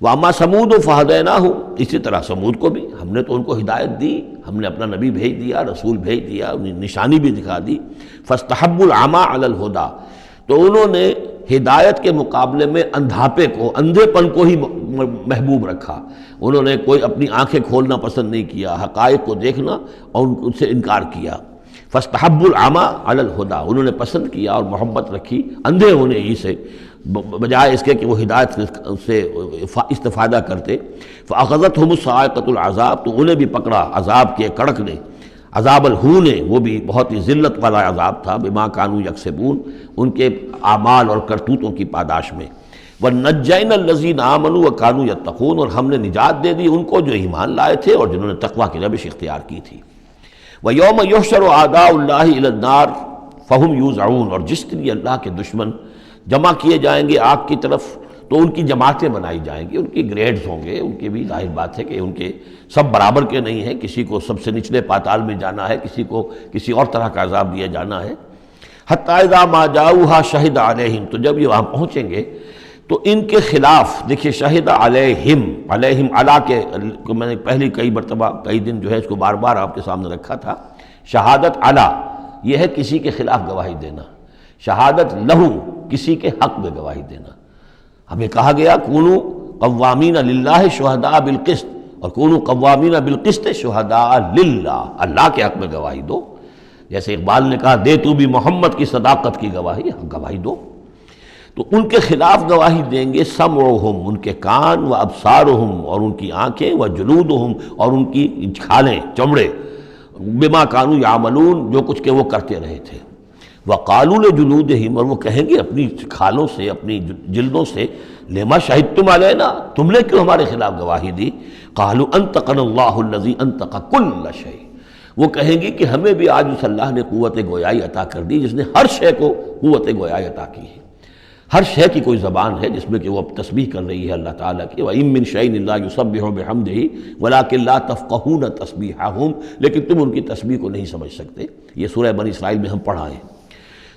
وَأَمَّا ثَمُودُ فَهَدَيْنَاهُمْ، اسی طرح سمود کو بھی ہم نے تو ان کو ہدایت دی، ہم نے اپنا نبی بھیج دیا، رسول بھیج دیا، انہیں نشانی بھی دکھا دی۔ فَاسْتَحَبُّوا الْعَمَىٰ عَلَى الْهُدَىٰ، تو انہوں نے ہدایت کے مقابلے میں اندھاپے کو، اندھے پن کو ہی محبوب رکھا۔ انہوں نے کوئی اپنی آنکھیں کھولنا پسند نہیں کیا، حقائق کو دیکھنا اور ان سے انکار کیا۔ فَاسْتَحَبُّوا الْعَمَىٰ عَلَى الْهُدَىٰ، انہوں نے پسند کیا اور محبت رکھی اندھے ہونے ہی سے، بجائے اس کے کہ وہ ہدایت سے استفادہ کرتے۔ فَأَخَذَتْهُمُ الصَّاعِقَةُ الْعَذَابُ، تو انہیں بھی پکڑا عذاب کے کڑک نے، عذاب الہون، وہ بھی بہت ہی ذلت والا عذاب تھا، بما کانوا یکسبون، ان کے اعمال اور کرتوتوں کی پاداش میں۔ وَنَجَّيْنَا الَّذِينَ آمَنُوا وَكَانُوا يَتَّقُونَ، اور ہم نے نجات دے دی ان کو جو ایمان لائے تھے اور جنہوں نے تقویٰ کی روش اختیار کی تھی۔ وَيَوْمَ يُحْشَرُ أَعْدَاءُ اللَّهِ إِلَى النَّارِ فَهُمْ يُوزَعُونَ، اور جس دن اللہ کے دشمن جمع کیے جائیں گے آگ کی طرف تو ان کی جماعتیں بنائی جائیں گی، ان کی گریڈز ہوں گے، ان کی بھی ظاہر بات ہے کہ ان کے سب برابر کے نہیں ہیں، کسی کو سب سے نچلے پاتال میں جانا ہے، کسی کو کسی اور طرح کا عذاب دیا جانا ہے۔ حتی اذا ما جاؤہا شہد علیہم، تو جب یہ وہاں پہنچیں گے تو ان کے خلاف، دیکھیے شہد علیہم، علیہم علا کے میں نے پہلی کئی مرتبہ کئی دن جو ہے اس کو بار بار آپ کے سامنے رکھا تھا، شہادت علا یہ ہے کسی کے خلاف گواہی دینا، شہادت لہو کسی کے حق میں گواہی دینا۔ ہمیں کہا گیا کونوا قوامین للہ شہداء بالقسط، اور کونوا قوامین بالقسط شہداء للہ، اللہ کے حق میں گواہی دو، جیسے اقبال نے کہا دے تو بھی محمد کی صداقت کی گواہی، گواہی دو۔ تو ان کے خلاف گواہی دیں گے سمعہم، ان کے کان، و ابصارہم، اور ان کی آنکھیں، و جلودہم، اور ان کی کھالیں، چمڑے، بما کانوا یعملون، جو کچھ کہ وہ کرتے رہے تھے۔ وَقَالُوا لِجُلُودِهِمْ، اور وہ کہیں گے اپنی کھالوں سے، اپنی جلدوں سے، لِمَا شَهِدتُّمْ عَلَيْنَا، تم نے کیوں ہمارے خلاف گواہی دی؟ قَالُوا أَنطَقَنَا اللَّهُ الَّذِي أَنطَقَ كُلَّ شَيْءٍ، وہ کہیں گی کہ ہمیں بھی آج اس اللہ نے قوت گویائی عطا کر دی جس نے ہر شے کو قوت گویائی عطا کی ہے۔ ہر شے کی کوئی زبان ہے جس میں کہ وہ تسبیح کر رہی ہے اللہ تعالیٰ کی، وَإِن مِّن شَيْءٍ إِلَّا يُسَبِّحُ بِحَمْدِهِ وَلَٰكِن لَّا تَفْقَهُونَ تَسْبِيحَهُمْ، لیکن تم ان کی تسبیح کو نہیں سمجھ سکتے۔ یہ سورہ بنی اسرائیل میں ہم پڑھا ہے۔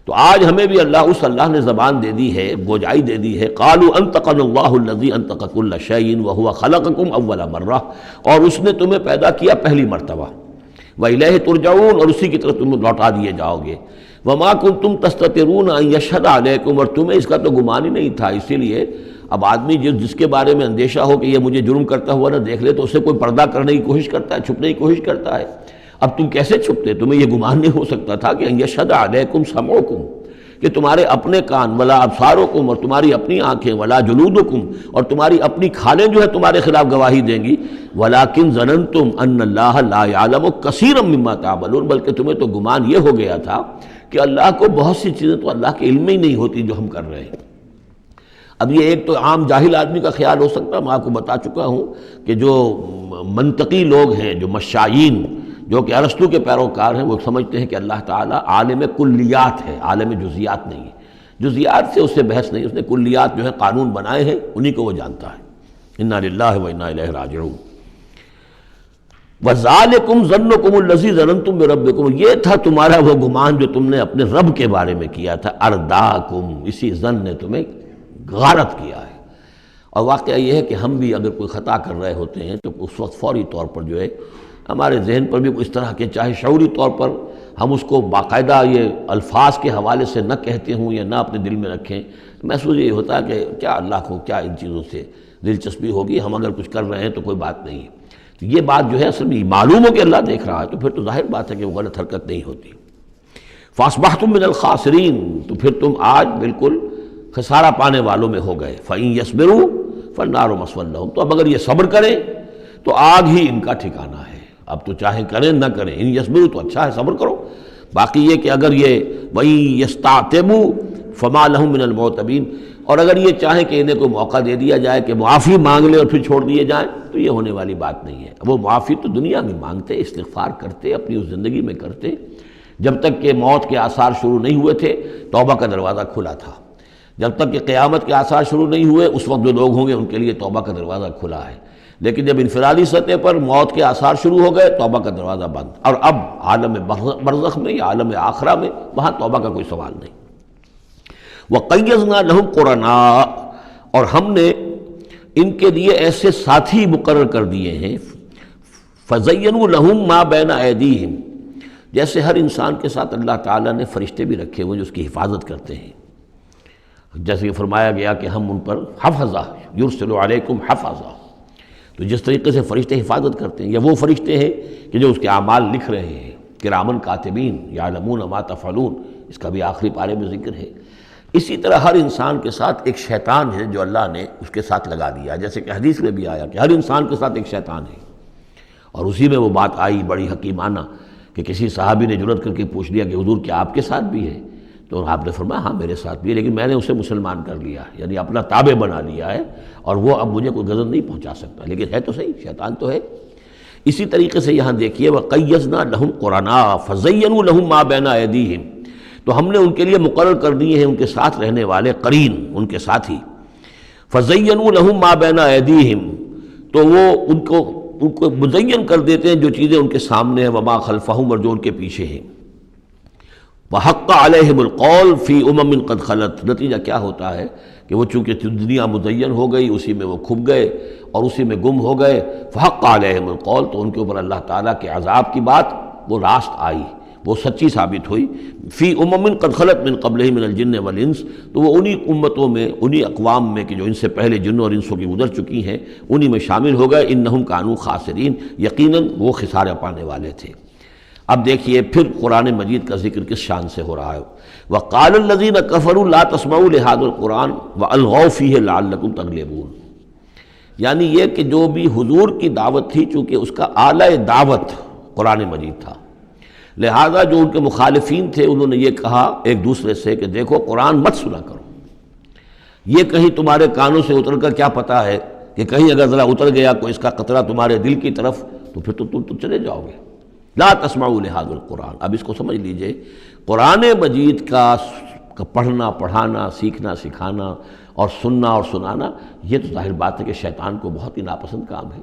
تو آج ہمیں بھی اللہ نے زبان دے دی ہے، گوجائی دے دی ہے۔ قالوا انطقنا اللہ الذی انطق کل شیء وہو خلقکم اول مرہ، اور اس نے تمہیں پیدا کیا پہلی مرتبہ، وإلیہ ترجعون، اور اسی کی طرف تم لوٹا دیے جاؤ گے۔ وما کنتم تستترون ان یشہد علیکم، اور تمہیں اس کا تو گمان ہی نہیں تھا، اسی لیے اب آدمی جس کے بارے میں اندیشہ ہو کہ یہ مجھے جرم کرتا ہوا نہ دیکھ لے تو اسے کوئی پردہ کرنے کی کوشش کرتا ہے، چھپنے کی کوشش کرتا ہے۔ اب تم کیسے چھپتے؟ تمہیں یہ گمان نہیں ہو سکتا تھا کہ ان یشہد علیکم سمعکم، کہ تمہارے اپنے کان، ولا ابصارکم، اور تمہاری اپنی آنکھیں، ولا جلودکم، اور تمہاری اپنی کھالیں جو ہے تمہارے خلاف گواہی دیں گی۔ ولکن ظننتم ان اللہ لا یعلم کثیرا مما تعملون، بلکہ تمہیں تو گمان یہ ہو گیا تھا کہ اللہ کو بہت سی چیزیں تو اللہ کے علم میں ہی نہیں ہوتی جو ہم کر رہے ہیں۔ اب یہ ایک تو عام جاہل آدمی کا خیال ہو سکتا ہے، میں آپ کو بتا چکا ہوں کہ جو منطقی لوگ ہیں، جو مشائین، جو کہ ارسطو کے پیروکار ہیں، وہ سمجھتے ہیں کہ اللہ تعالیٰ عالم کلیات ہے، عالم جزیات نہیں ہے۔ جزیات سے اس سے بحث نہیں، اس نے کلیات جو ہے قانون بنائے ہیں، انہی کو وہ جانتا ہے۔ انا للہ و انا الیہ راجعون۔ وَذَلِكُمْ ظَنُّكُمُ الَّذِي ظَنَنْتُمْ بِرَبِّكُمْ، یہ تھا تمہارا وہ گمان جو تم نے اپنے رب کے بارے میں کیا تھا، ارداکم، اسی ظن نے تمہیں غارت کیا ہے۔ اور واقعہ یہ ہے کہ ہم بھی اگر کوئی خطا کر رہے ہوتے ہیں تو اس وقت فوری طور پر جو ہے ہمارے ذہن پر بھی اس طرح کے، چاہے شعوری طور پر ہم اس کو باقاعدہ یہ الفاظ کے حوالے سے نہ کہتے ہوں یا نہ اپنے دل میں رکھیں، محسوس یہ ہوتا ہے کہ کیا اللہ کو کیا ان چیزوں سے دلچسپی ہوگی، ہم اگر کچھ کر رہے ہیں تو کوئی بات نہیں ہے۔ تو یہ بات جو ہے اصل میں معلوم ہو کہ اللہ دیکھ رہا ہے تو پھر تو ظاہر بات ہے کہ وہ غلط حرکت نہیں ہوتی۔ فَأَصْبَحْتُم مِّنَ الْخَاسِرِينَ، تو پھر تم آج بالکل خسارہ پانے والوں میں ہو گئے۔ فَإِن يَصْبِرُوا فَالنَّارُ مَثْوًى لَّهُمْ، تو اب اگر یہ صبر کریں تو آگ ہی ان کا ٹھکانہ ہے۔ اب تو چاہے کریں نہ کریں، ان یصبروا تو اچھا ہے، صبر کرو۔ باقی یہ کہ اگر یہ وَإِن يَسْتَعْتِبُوا فَمَا لَهُم مِّنَ الْمُعْتَبِينَ، اور اگر یہ چاہیں کہ انہیں کوئی موقع دے دیا جائے کہ معافی مانگ لیں اور پھر چھوڑ دیے جائیں تو یہ ہونے والی بات نہیں ہے۔ وہ معافی تو دنیا میں مانگتے، استغفار کرتے، اپنی اس زندگی میں کرتے، جب تک کہ موت کے آثار شروع نہیں ہوئے تھے توبہ کا دروازہ کھلا تھا، جب تک کہ قیامت کے آثار شروع نہیں ہوئے اس وقت جو لوگ ہوں گے ان کے لیے توبہ کا دروازہ کھلا ہے، لیکن جب انفرادی سطح پر موت کے آثار شروع ہو گئے توبہ کا دروازہ بند، اور اب عالم برزخ میں یا عالم آخرہ میں وہاں توبہ کا کوئی سوال نہیں۔ وَقَيَّضْنَا لَهُمْ قُرَنَاءَ، اور ہم نے ان کے لیے ایسے ساتھی مقرر کر دیے ہیں، فَزَيَّنُوا لَهُمْ مَا بَيْنَ أَيْدِيهِمْ، جیسے ہر انسان کے ساتھ اللہ تعالیٰ نے فرشتے بھی رکھے ہوئے جو اس کی حفاظت کرتے ہیں، جیسے کہ فرمایا گیا کہ ہم ان پر حفظہ یرسل علیکم حفظہ، تو جس طریقے سے فرشتے حفاظت کرتے ہیں، یا وہ فرشتے ہیں کہ جو اس کے اعمال لکھ رہے ہیں، کرامن کاتبین یعلمون ما تفعلون، اس کا بھی آخری پارے میں ذکر ہے۔ اسی طرح ہر انسان کے ساتھ ایک شیطان ہے جو اللہ نے اس کے ساتھ لگا دیا، جیسے کہ حدیث میں بھی آیا کہ ہر انسان کے ساتھ ایک شیطان ہے، اور اسی میں وہ بات آئی بڑی حکیمانہ کہ کسی صحابی نے جرأت کر کے پوچھ لیا کہ حضور کیا آپ کے ساتھ بھی ہے؟ تو آپ نے فرمایا ہاں میرے ساتھ بھی ہے، لیکن میں نے اسے مسلمان کر لیا ہے، یعنی اپنا تابع بنا لیا ہے، اور وہ اب مجھے کوئی غضب نہیں پہنچا سکتا، لیکن ہے تو صحیح، شیطان تو ہے۔ اسی طریقے سے یہاں دیکھیے وَقَيَّضْنَا لَهُمْ قُرَنَاءَ فَزَيَّنُوا لَهُمْ مَا بَيْنَ أَيْدِيهِمْ، تو ہم نے ان کے لیے مقرر کر دیے ہیں ان کے ساتھ رہنے والے قرین، ان کے ساتھی، فَزَيَّنُوا لَهُمْ مَا بَيْنَ أَيْدِيهِمْ، تو وہ ان کو مزین کر دیتے ہیں جو چیزیں ان کے سامنے ہیں، وَمَا خَلْفَهُمْ، اور جو ان کے پیچھے ہیں، وَحَقَّ عَلَيْهِمُ الْقَوْلُ فِي أُمَمٍ قَدْ خَلَتْ، نتیجہ کیا ہوتا ہے کہ وہ چونکہ دنیا مزین ہو گئی، اسی میں وہ کھپ گئے اور اسی میں گم ہو گئے، فَحَقَّ عَلَيْهِمُ الْقَوْلُ، تو ان کے اوپر اللہ تعالیٰ کے عذاب کی بات وہ راست آئی، وہ سچی ثابت ہوئی، فی امم قد خلت من قبلہ من الجن والانس، تو وہ انہی امتوں میں، انہی اقوام میں کہ جو ان سے پہلے جنوں اور انسوں کی گزر چکی ہیں، انہی میں شامل ہو گئے، انہم کانوا خاسرین، یقیناً وہ خسارہ پانے والے تھے۔ اب دیکھیے پھر قرآن مجید کا ذکر کس شان سے ہو رہا ہے، وقال الذین کفروا لا تسمعوا لهذا القرآن والغوا فیہ لعلکم تغلبون، یعنی یہ کہ جو بھی حضور کی دعوت تھی، چونکہ اس کا اعلی دعوت قرآن مجید تھا، لہذا جو ان کے مخالفین تھے انہوں نے یہ کہا ایک دوسرے سے کہ دیکھو قرآن مت سنا کرو، یہ کہیں تمہارے کانوں سے اتر کر کیا پتہ ہے کہ کہیں اگر ذرا اتر گیا کوئی اس کا قطرہ تمہارے دل کی طرف تو پھر تم چلے جاؤ گے۔ لا تسمعوا لهذا القرآن، اب اس کو سمجھ لیجئے، قرآن مجید کا پڑھنا، پڑھانا، سیکھنا، سکھانا اور سننا اور سنانا، یہ تو ظاہر بات ہے کہ شیطان کو بہت ہی ناپسند کام ہے،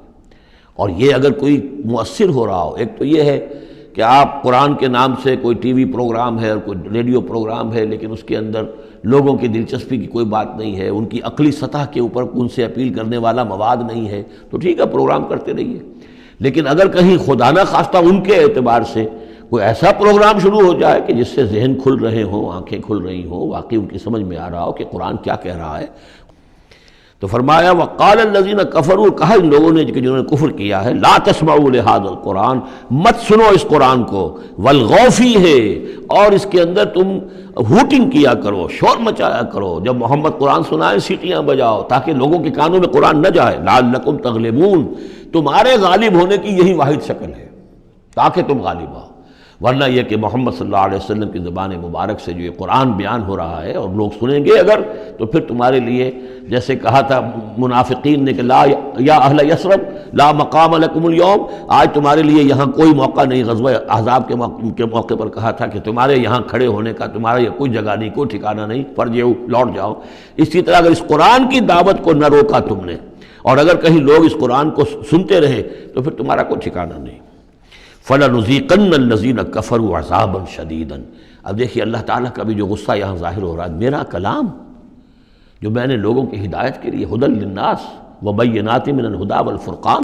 اور یہ اگر کوئی مؤثر ہو رہا ہو، ایک تو یہ ہے کہ آپ قرآن کے نام سے کوئی ٹی وی پروگرام ہے اور کوئی ریڈیو پروگرام ہے، لیکن اس کے اندر لوگوں کی دلچسپی کی کوئی بات نہیں ہے، ان کی عقلی سطح کے اوپر ان سے اپیل کرنے والا مواد نہیں ہے، تو ٹھیک ہے پروگرام کرتے رہیے، لیکن اگر کہیں خدا نہ خواستہ ان کے اعتبار سے کوئی ایسا پروگرام شروع ہو جائے کہ جس سے ذہن کھل رہے ہوں، آنکھیں کھل رہی ہوں، واقعی ان کی سمجھ میں آ رہا ہو کہ قرآن کیا کہہ رہا ہے، تو فرمایا وقال الذین کفروا، کہا ان لوگوں نے کہ جنہوں نے کفر کیا ہے، لا تسمعوا لهذا القرآن، مت سنو اس قرآن کو، والغوا فیہ، اور اس کے اندر تم ہوٹنگ کیا کرو، شور مچایا کرو، جب محمد قرآن سنائے سیٹیاں بجاؤ تاکہ لوگوں کے کانوں میں قرآن نہ جائے، لعلکم تغلبون، تمہارے غالب ہونے کی یہی واحد شکل ہے تاکہ تم غالب ہو، ورنہ یہ کہ محمد صلی اللہ علیہ وسلم کی زبان مبارک سے جو یہ قرآن بیان ہو رہا ہے اور لوگ سنیں گے اگر، تو پھر تمہارے لیے جیسے کہا تھا منافقین نے کہ لا یا اہل یثرب لا مقام لکم اليوم، آج تمہارے لیے یہاں کوئی موقع نہیں، غزوہ احزاب کے موقع پر کہا تھا کہ تمہارے یہاں کھڑے ہونے کا تمہارا یہ کوئی جگہ نہیں، کوئی ٹھکانہ نہیں، فرجعوا، لوٹ جاؤ۔ اسی طرح اگر اس قرآن کی دعوت کو نہ روکا تم نے، اور اگر کہیں لوگ اس قرآن کو سنتے رہے تو پھر تمہارا کوئی ٹھکانہ نہیں۔ فَلَنُذِيقَنَّ الَّذِينَ كَفَرُوا عَذَابًا شَدِيدًا، اب دیکھیے اللہ تعالیٰ کا بھی جو غصہ یہاں ظاہر ہو رہا ہے، میرا کلام جو میں نے لوگوں کی ہدایت کے لیے ہدی للناس وبینات من الہدی والفرقان،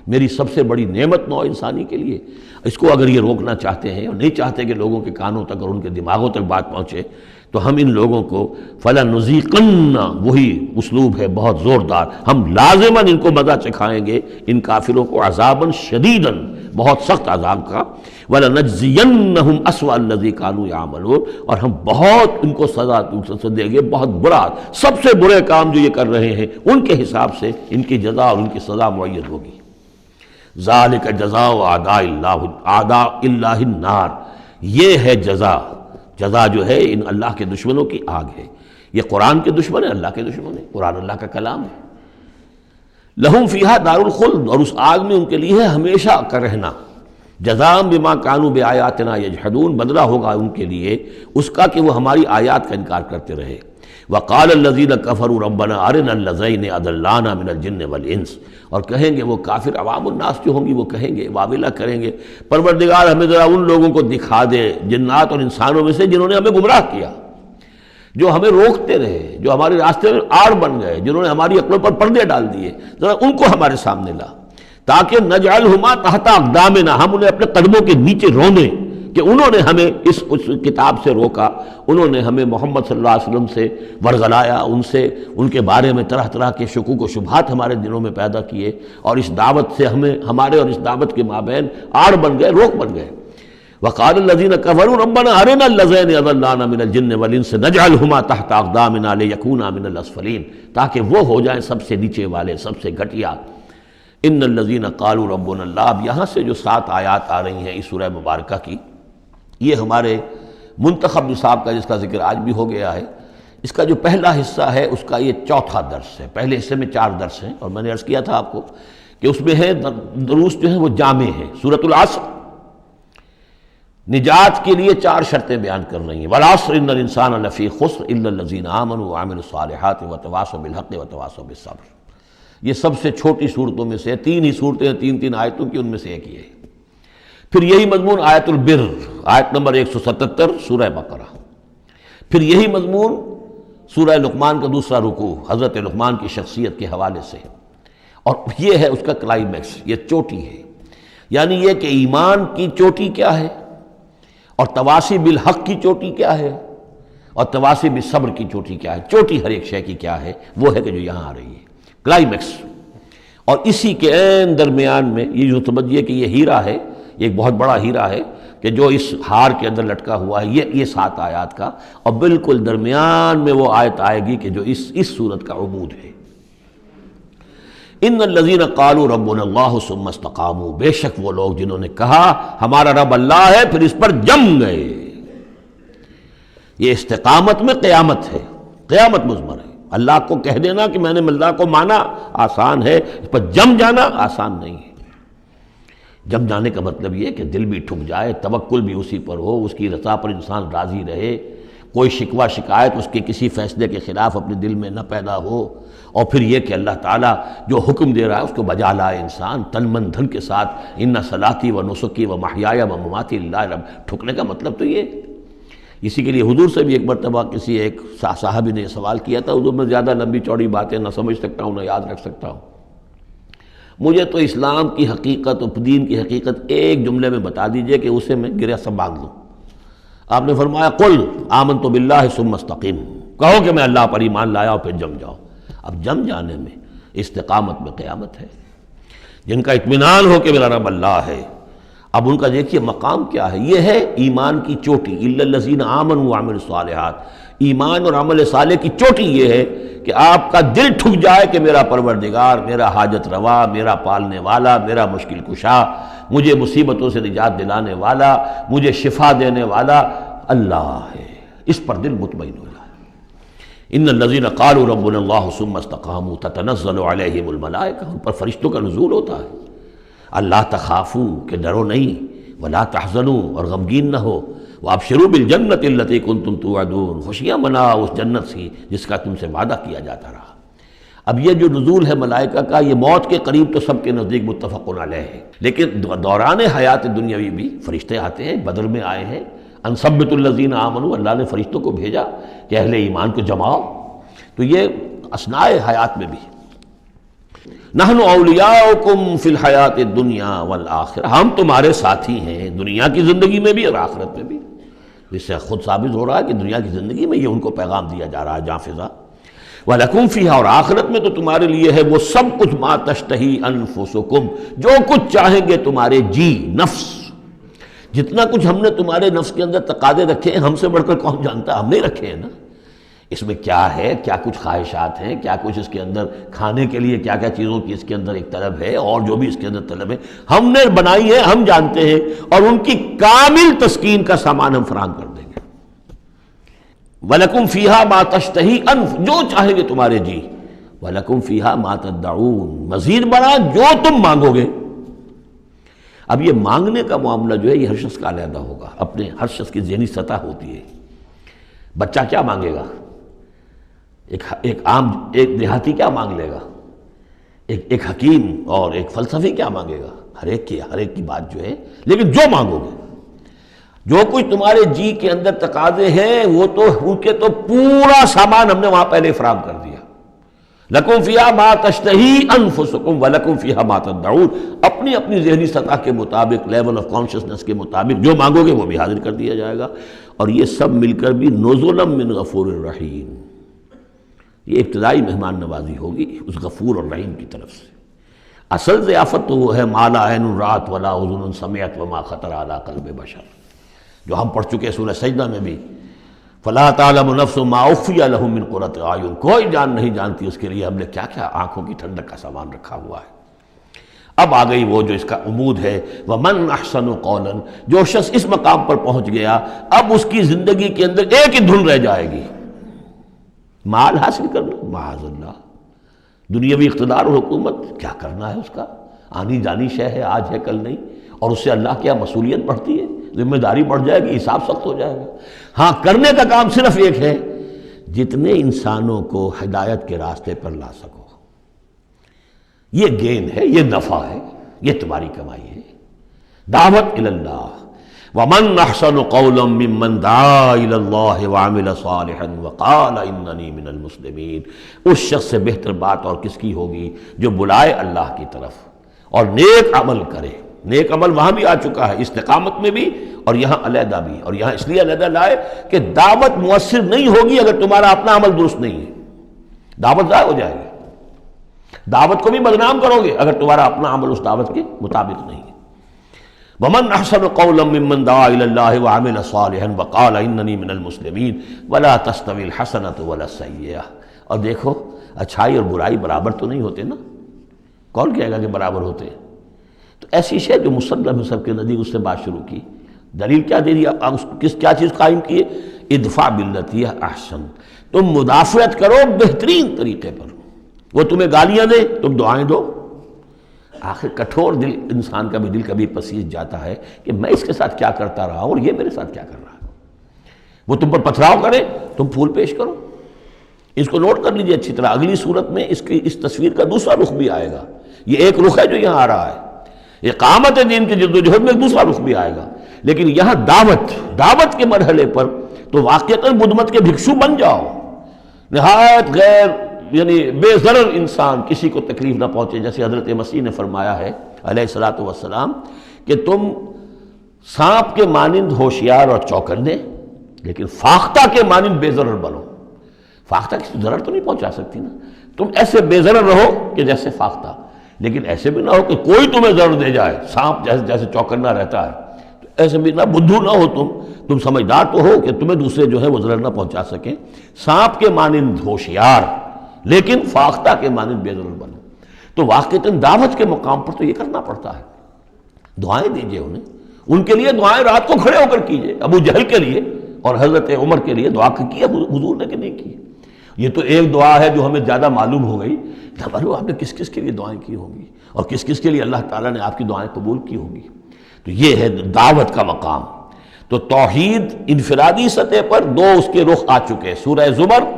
میری سب سے بڑی نعمت نوع انسانی کے لیے، اس کو اگر یہ روکنا چاہتے ہیں اور نہیں چاہتے کہ لوگوں کے کانوں تک اور ان کے دماغوں تک بات پہنچے، تو ہم ان لوگوں کو فَلَنُذِيقَنَّ، وہی اسلوب ہے بہت زوردار، ہم لازماً ان کو مزہ چکھائیں گے ان کافروں کو، عذاباً شدیداً، بہت سخت عذاب کا، وَلَنَجْزِيَنَّهُمْ أَسْوَأَ الَّذِي كَانُوا يَعْمَلُونَ، اور ہم بہت ان کو سزا دیں گے، بہت برا، سب سے برے کام جو یہ کر رہے ہیں ان کے حساب سے ان کی جزا اور ان کی سزا معین ہوگی۔ ذَلِكَ جَزَاءُ أَعْدَاءِ اللَّهِ النَّارِ، یہ ہے جزا جو ہے ان اللہ کے دشمنوں کی آگ ہے۔ یہ قرآن کے دشمن ہے، اللہ کے دشمن ہے، قرآن اللہ کا کلام ہے۔ لہم فیہا دار الخلد، اور اس آگ میں ان کے لیے ہے ہمیشہ کا رہنا، جزاء بما کانوا بآیاتنا یجحدون، بدلہ ہوگا ان کے لیے اس کا کہ وہ ہماری آیات کا انکار کرتے رہے۔ وقال الذین کفروا ربنا ارنا اللذین اضلانا من الجن والانس، اور کہیں گے وہ کافر عوام الناس جو ہوں گی وہ کہیں گے، واویلا کریں گے، پروردگار ہمیں ذرا ان لوگوں کو دکھا دے جنات اور انسانوں میں سے جنہوں نے ہمیں گمراہ کیا، جو ہمیں روکتے رہے، جو ہمارے راستے میں آڑ بن گئے، جنہوں نے ہماری عقلوں پر پردے ڈال دیے، ذرا ان کو ہمارے سامنے لا، تاکہ نجعلہما تحت اقدامنا، ہم انہیں اپنے قدموں کے نیچے رونے کہ انہوں نے ہمیں اس کتاب سے روکا، انہوں نے ہمیں محمد صلی اللہ علیہ وسلم سے ورغلایا، ان کے بارے میں طرح طرح کے شکوک و شبہات ہمارے دلوں میں پیدا کیے، اور اس دعوت سے ہمارے اور اس دعوت کے مابین آڑ بن گئے، روک بن گئے۔ وقال الذین کفروا ربنا ارنا اللذین اضلانا من الجن والانس نجعلہما تحت اقدامنا لیکونا من الاسفلین، تاکہ وہ ہو جائیں سب سے نیچے والے، سب سے گھٹیا۔ ان الذین قالوا ربنا اللہ، اب یہاں سے جو 7 آیات آ رہی ہیں اس سورہ مبارکہ کی، یہ ہمارے منتخب نصاب کا جس کا ذکر آج بھی ہو گیا ہے، اس کا جو پہلا حصہ ہے اس کا یہ چوتھا درس ہے۔ پہلے حصے میں 4 درس ہیں، اور میں نے عرض کیا تھا آپ کو کہ اس میں ہے دروس جو ہیں وہ جامع ہیں۔ سورۃ العصر نجات کے لیے 4 شرطیں بیان کر رہی ہیں، والعصر ان الانسان لفی خسر الا الذین آمنوا وعملوا الصالحات وتواصوا بالحق وتواصوا بالصبر۔ یہ سب سے چھوٹی صورتوں میں سے 3 ہی صورتیں ہیں، 3 آیتوں کی، ان میں سے ایک یہ ہے۔ پھر یہی مضمون آیت البر، آیت نمبر 177 سورہ بقرہ، پھر یہی مضمون سورہ لقمان کا دوسرا رکوع، حضرت لقمان کی شخصیت کے حوالے سے، اور یہ ہے اس کا کلائمیکس، یہ چوٹی ہے، یعنی یہ کہ ایمان کی چوٹی کیا ہے، اور تواصی بالحق کی چوٹی کیا ہے، اور تواصی بالصبر کی چوٹی کیا ہے۔ چوٹی ہر ایک شے کی کیا ہے، وہ ہے کہ جو یہاں آ رہی ہے، کلائمیکس۔ اور اسی کے عین درمیان میں یہ جو سمجھیے کہ یہ ہیرا ہے، یہ ایک بہت بڑا ہیرا ہے کہ جو اس ہار کے اندر لٹکا ہوا ہے، یہ 7 آیات کا، اور بالکل درمیان میں وہ آیت آئے گی کہ جو اس صورت کا عمود ہے۔ ان الذین قالوا ربنا اللہ ثم استقاموا، بے شک وہ لوگ جنہوں نے کہا ہمارا رب اللہ ہے پھر اس پر جم گئے۔ یہ استقامت میں قیامت ہے، قیامت مضمر ہے۔ اللہ کو کہہ دینا کہ میں نے اللہ کو مانا آسان ہے، اس پر جم جانا آسان نہیں ہے۔ جم جانے کا مطلب یہ کہ دل بھی ٹھک جائے، توکل بھی اسی پر ہو، اس کی رضا پر انسان راضی رہے، کوئی شکوہ شکایت اس کے کسی فیصلے کے خلاف اپنے دل میں نہ پیدا ہو، اور پھر یہ کہ اللہ تعالیٰ جو حکم دے رہا ہے اس کو بجا لائے انسان تن من دھن کے ساتھ۔ ان صلاتی و نسکی و محیایا و مماتی للہ رب، ٹھکنے کا مطلب تو یہ۔ اسی کے لیے حضور سے بھی ایک مرتبہ کسی ایک صحابی نے یہ سوال کیا تھا، حضور میں زیادہ لمبی چوڑی باتیں نہ سمجھ سکتا ہوں نہ یاد رکھ سکتا ہوں، مجھے تو اسلام کی حقیقت اور دین کی حقیقت ایک جملے میں بتا دیجئے کہ اسے میں گرہ سنبھال لوں۔ آپ نے فرمایا قل آمنت باللہ ثم استقم، کہو کہ میں اللہ پر ایمان لایا اور پھر جم جاؤ۔ اب جم جانے میں استقامت میں قیامت ہے، جن کا اطمینان ہو کہ میرا رب اللہ ہے۔ اب ان کا دیکھیے مقام کیا ہے، یہ ہے ایمان کی چوٹی، الا الذین آمنوا وعملوا الصالحات۔ ایمان اور عمل صالح کی چوٹی یہ ہے کہ آپ کا دل ٹھک جائے کہ میرا پروردگار، میرا حاجت روا، میرا پالنے والا، میرا مشکل کشا، مجھے مصیبتوں سے نجات دلانے والا، مجھے شفا دینے والا اللہ ہے، اس پر دل مطمئن ہو جائے۔ ان الذین قالوا ربنا اللہ ثم استقاموا تتنزل علیہم الملائکہ، ان پر فرشتوں کا نزول ہوتا ہے۔ اللہ تخافوا کہ ڈرو نہیں، ولا تحزنوا اور غمگین نہ ہو، وابشروا بالجنۃ التی کنتم توعدون، خوشیاں مناؤ اس جنت سے جس کا تم سے وعدہ کیا جاتا رہا۔ اب یہ جو نزول ہے ملائکہ کا، یہ موت کے قریب تو سب کے نزدیک متفق علیہ ہے، لیکن دوران حیات دنیاوی بھی فرشتے آتے ہیں، بدر میں آئے ہیں، ان ثبتوا الذین آمنوا، اللہ نے فرشتوں کو بھیجا کہ اہل ایمان کو جماؤ، تو یہ اثناء حیات میں بھی۔ نحن اولیاؤکم فی الحیات الدنیا والآخرہ، ہم تمہارے ساتھی ہیں دنیا کی زندگی میں بھی اور آخرت میں بھی۔ اس سے خود ثابت ہو رہا ہے کہ دنیا کی زندگی میں یہ ان کو پیغام دیا جا رہا ہے جاں فضا، وَلَكُمْ فِيهَا، اور آخرت میں تو تمہارے لیے ہے وہ سب کچھ ما تشتہی انفسکم، جو کچھ چاہیں گے تمہارے جی نفس۔ جتنا کچھ ہم نے تمہارے نفس کے اندر تقاضے رکھے ہیں، ہم سے بڑھ کر کون جانتا، ہم نہیں رکھے ہیں نا۔ اس میں کیا ہے، کیا کچھ خواہشات ہیں، کیا کچھ اس کے اندر کھانے کے لیے کیا کیا چیزوں کی اس کے اندر ایک طلب ہے، اور جو بھی اس کے اندر طلب ہے ہم نے بنائی ہے، ہم جانتے ہیں، اور ان کی کامل تسکین کا سامان ہم فراہم کر دیں گے۔ وَلَكُمْ فِيهَا مَا تَشْتَهِي أَنفُسُكُمْ، جو چاہیں گے تمہارے جی، وَلَكُمْ فِيهَا مَا تَدَّعُونَ، مزید بڑا جو تم مانگو گے۔ اب یہ مانگنے کا معاملہ جو ہے یہ ہر شخص کا علیحدہ ہوگا، اپنے ہر شخص کی ذہنی سطح ہوتی ہے۔ بچہ کیا مانگے گا، ایک دیہاتی کیا مانگ لے گا، ایک حکیم اور ایک فلسفی کیا مانگے گا، ہر ایک کی بات جو ہے، لیکن جو مانگو گے، جو کچھ تمہارے جی کے اندر تقاضے ہیں وہ تو ان کے تو پورا سامان ہم نے وہاں پہلے فراہم کر دیا۔ لَكُمْ فِيهَا مَا تَشْتَهِي أَنفُسُكُمْ وَلَكُمْ فِيهَا مَا تَدَّعُونَ، اپنی ذہنی سطح کے مطابق، لیول آف کانشسنس کے مطابق جو مانگو گے وہ بھی حاضر کر دیا جائے گا، اور یہ سب مل کر بھی نُزُلًا مِّن غَفُورٍ رَحِيمٍ، یہ ابتدائی مہمان نوازی ہوگی اس غفور اور رحیم کی طرف سے۔ اصل ضیافت تو وہ ہے مَا لَا عَيْنٌ رَأَتْ وَلَا أُذُنٌ سَمِعَتْ وَمَا خَطَرَ عَلَىٰ قَلْبِ بَشَرٍ، جو ہم پڑھ چکے سورہ سجدہ میں بھی، فَلَا تَعْلَمُ نَفْسٌ مَا أُخْفِيَ لَهُم مِّن قُرَّةِ أَعْيُن، کوئی جان نہیں جانتی اس کے لیے ہم نے کیا کیا آنکھوں کی ٹھنڈک کا سامان رکھا ہوا ہے۔ اب آ گئی وہ جو اس کا عمود ہے، وَمَنْ أَحْسَنُ قَوْلًا، جو شخص اس مقام پر پہنچ گیا اب اس کی زندگی کے اندر ایک ہی دھن رہ جائے گی، مال حاصل کرنا، معاذ اللہ، دنیاوی اقتدار اور حکومت کیا کرنا ہے، اس کا آنی جانی شے ہے، آج ہے کل نہیں، اور اس سے اللہ کیا مسئولیت بڑھتی ہے، ذمہ داری بڑھ جائے گی، حساب سخت ہو جائے گا۔ ہاں کرنے کا کام صرف ایک ہے، جتنے انسانوں کو ہدایت کے راستے پر لا سکو، یہ گین ہے، یہ نفع ہے، یہ تمہاری کمائی ہے۔ دعوت الی اللہ، ومن احسن قولا ممن دعا الی اللہ وعمل صالحا وقال اننی من المسلمین، اس شخص سے بہتر بات اور کس کی ہوگی جو بلائے اللہ کی طرف اور نیک عمل کرے۔ نیک عمل وہاں بھی آ چکا ہے، استقامت میں بھی اور یہاں علیحدہ بھی، اور یہاں اس لیے علیحدہ لائے کہ دعوت مؤثر نہیں ہوگی اگر تمہارا اپنا عمل درست نہیں ہے، دعوت ضائع ہو جائے گی، دعوت کو بھی بدنام کرو گے اگر تمہارا اپنا عمل اس دعوت کے مطابق نہیں ہے۔ ومن احسن قولا ممن دعا الى الله وعمل صالحا وقال اننی من المسلمین ولا تستوی الحسنۃ ولا السیئۃ، اور دیکھو اچھائی اور برائی برابر تو نہیں ہوتے نا، کون کہے گا کہ برابر ہوتے ہیں؟ تو ایسی شے جو مسلم ہے سب کے نزدیک، اس سے بات شروع کی، دلیل کیا دے دیا، کیا چیز قائم کی ہے، ادفع باللتی ہے احسن، تم مدافعت کرو بہترین طریقے پر، وہ تمہیں گالیاں دے تم دعائیں دو۔ آخر کٹھور دل انسان کا بھی دل کبھی پسیج جاتا ہے کہ میں اس کے ساتھ کیا کرتا رہا ہوں اور یہ میرے ساتھ کیا کر رہا ہے، وہ تم پر پتھراؤ کرے تم پھول پیش کرو۔ اس کو نوٹ کر لیجئے اچھی طرح، اگلی صورت میں اس تصویر کا دوسرا رخ بھی آئے گا، یہ ایک رخ ہے جو یہاں آ رہا ہے، اقامت دین کی جدوجہد میں ایک دوسرا رخ بھی آئے گا، لیکن یہاں دعوت کے مرحلے پر تو واقعتاً بدھ مت کے بھکشو بن جاؤ، نہایت غیر یعنی بے ضرر انسان، کسی کو تکلیف نہ پہنچے، جیسے حضرت مسیح نے فرمایا ہے علیہ الصلوۃ والسلام کہ تم سانپ کے مانند ہوشیار اور چوکنے لیکن فاختہ کے مانند بے ضرر بنو۔ فاختہ کسی ضرر تو نہیں پہنچا سکتی نا، تم ایسے بے ضرر رہو کہ جیسے فاختہ، لیکن ایسے بھی نہ ہو کہ کوئی تمہیں ضرر دے جائے، سانپ جیسے چوکنا رہتا ہے، تو ایسے بھی نہ بدھو نہ ہو تم سمجھدار تو ہو کہ تمہیں دوسرے جو ہے وہ ضرر نہ پہنچا سکیں، سانپ کے مانند ہوشیار لیکن فاختہ کے مانند بے ضرر بنو۔ تو واقعتاً دعوت کے مقام پر تو یہ کرنا پڑتا ہے، دعائیں دیجئے انہیں، ان کے لیے دعائیں رات کو کھڑے ہو کر کیجئے، ابو جہل کے لیے اور حضرت عمر کے لیے دعا کی حضور نے کہ نہیں کی؟ یہ تو ایک دعا ہے جو ہمیں زیادہ معلوم ہو گئی، معلوم آپ نے کس کس کے لیے دعائیں کی ہوں گی اور کس کس کے لیے اللہ تعالیٰ نے آپ کی دعائیں قبول کی ہوں گی۔ تو یہ ہے دعوت کا مقام۔ تو توحید انفرادی سطح پر دو اس کے رخ آ چکے، سورہ زمر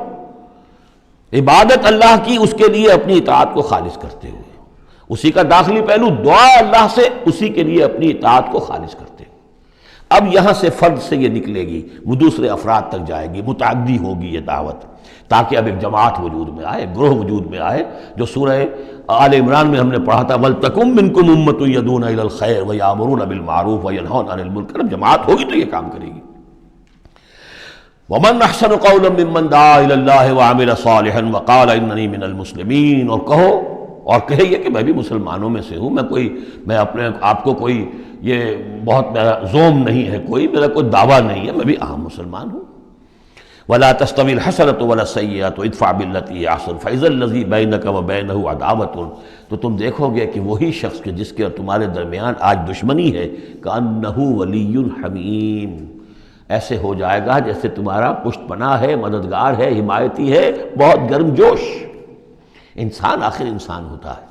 عبادت اللہ کی اس کے لیے اپنی اطاعت کو خالص کرتے ہوئے، اسی کا داخلی پہلو دعا اللہ سے اسی کے لیے اپنی اطاعت کو خالص کرتے ہوئے۔ اب یہاں سے فرد سے یہ نکلے گی، وہ دوسرے افراد تک جائے گی، متعدی ہوگی یہ دعوت، تاکہ اب ایک جماعت وجود میں آئے، گروہ وجود میں آئے، جو سورہ آل عمران میں ہم نے پڑھا تھا وَلْتَكُن مِّنكُمْ أُمَّةٌ يَدْعُونَ إِلَى الْخَيْرِ وَيَأْمُرُونَ بِالْمَعْرُوفِ وَيَنْهَوْنَ عَنِ الْمُنكَرِ، جماعت ہوگی تو یہ کام کرے گی۔ وَمَنْ أَحْسَنُ قَوْلًا مِّمَّنْ دَعَا إِلَى اللَّهِ وَعَمِلَ صَالِحًا وَقَالَ إِنَّنِي مِنَ الْمُسْلِمِينَ، اور کہو اور کہے یہ کہ میں بھی مسلمانوں میں سے ہوں، میں اپنے آپ کو کوئی یہ بہت میرا زوم نہیں ہے، میرا کوئی دعویٰ نہیں ہے، میں بھی عام مسلمان ہوں۔ وَلَا تَسْتَوِي الْحَسَنَةُ وَلَا السَّيِّئَةُ ادْفَعْ بِالَّتِي هِيَ أَحْسَنُ فَإِذَا الَّذِي بَيْنَكَ وَبَيْنَهُ عَدَاوَةٌ، تو تم دیکھو گے کہ وہی شخص کے جس کے اور تمہارے درمیان آج دشمنی ہے، كَأَنَّهُ وَلِيٌّ حَمِيمٌ، ایسے ہو جائے گا جیسے تمہارا پشت پناہ ہے، مددگار ہے، حمایتی ہے، بہت گرم جوش۔ انسان آخر انسان ہوتا ہے.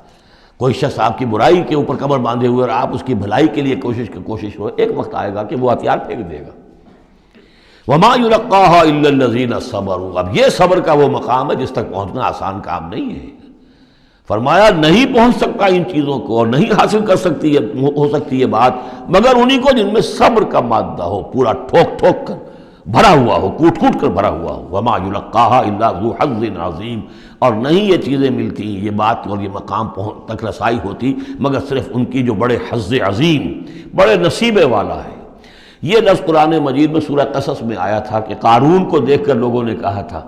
کوئی شخص آپ کی برائی کے اوپر کمر باندھے ہوئے اور آپ اس کی بھلائی کے لیے کوشش ہو، ایک وقت آئے گا کہ وہ ہتھیار پھینک دے گا. وَمَا يُلَقَّاهَا إِلَّا الَّذِينَ صَبَرُوا. اب یہ صبر کا وہ مقام ہے جس تک پہنچنا آسان کام نہیں ہے. فرمایا نہیں پہنچ سکتا ان چیزوں کو اور نہیں حاصل کر سکتی ہو سکتی یہ بات مگر انہی کو جن میں صبر کا مادہ ہو، پورا ٹھوک ٹھوک کر بھرا ہوا ہو، کوٹ کوٹ کر بھرا ہوا ہو. وَمَا يُلَقَّاهَا إِلَّا ذُو حَظٍّ عَظِيمٍ. اور نہیں یہ چیزیں ملتی، یہ بات اور یہ مقام تک رسائی ہوتی مگر صرف ان کی جو بڑے حظ عظیم، بڑے نصیبے والا ہے. یہ لفظ قرآن مجید میں سورہ قصص میں آیا تھا کہ قارون کو دیکھ کر لوگوں نے کہا تھا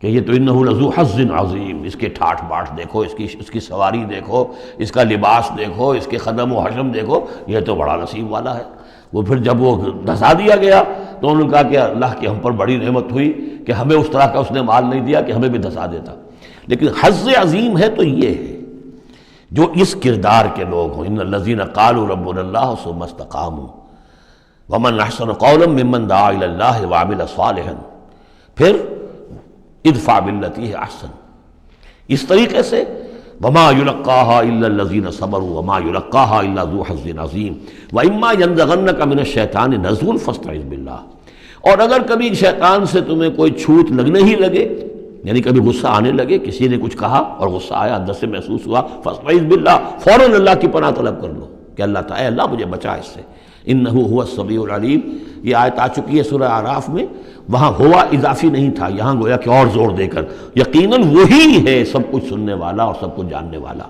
کہ یہ تو انہ لذو حظ عظیم، اس کے ٹھاٹ باٹ دیکھو، اس کی سواری دیکھو، اس کا لباس دیکھو، اس کے خدم و حشم دیکھو، یہ تو بڑا نصیب والا ہے. وہ پھر جب وہ دھسا دیا گیا تو انہوں نے کہا کہ اللہ کی ہم پر بڑی نعمت ہوئی کہ ہمیں اس طرح کا اس نے مال نہیں دیا کہ ہمیں بھی دھسا دیتا. لیکن حظ عظیم ہے تو یہ ہے جو اس کردار کے لوگ ہوں. ان الذین قالوا ربنا اللہ ثم استقاموا ومن احسن قولا ممن دعا الی اللہ وعمل صالحا. پھر ادفع باللتی ہے احسن. اس طریقے سے وما یلقاها الا الذین صبروا وما یلقاها الا ذو حظ عظیم. واما ینزغنک من الشیطان نزغ فاستعذ باللہ. اور اگر کبھی شیطان سے تمہیں کوئی چھوت لگنے ہی لگے، یعنی کبھی غصہ آنے لگے، کسی نے کچھ کہا اور غصہ آیا، اندر سے محسوس ہوا، فاستعذ باللہ، فوراً اللہ کی پناہ طلب کر لو کہ اللہ تعالی اللہ مجھے بچا اس سے. انہ هو السمیع العلیم. یہ آیت آ چکی ہے سورہ اعراف میں. وہاں ہوا اضافی نہیں تھا، یہاں گویا کہ اور زور دے کر یقیناً وہی ہے سب کچھ سننے والا اور سب کچھ جاننے والا.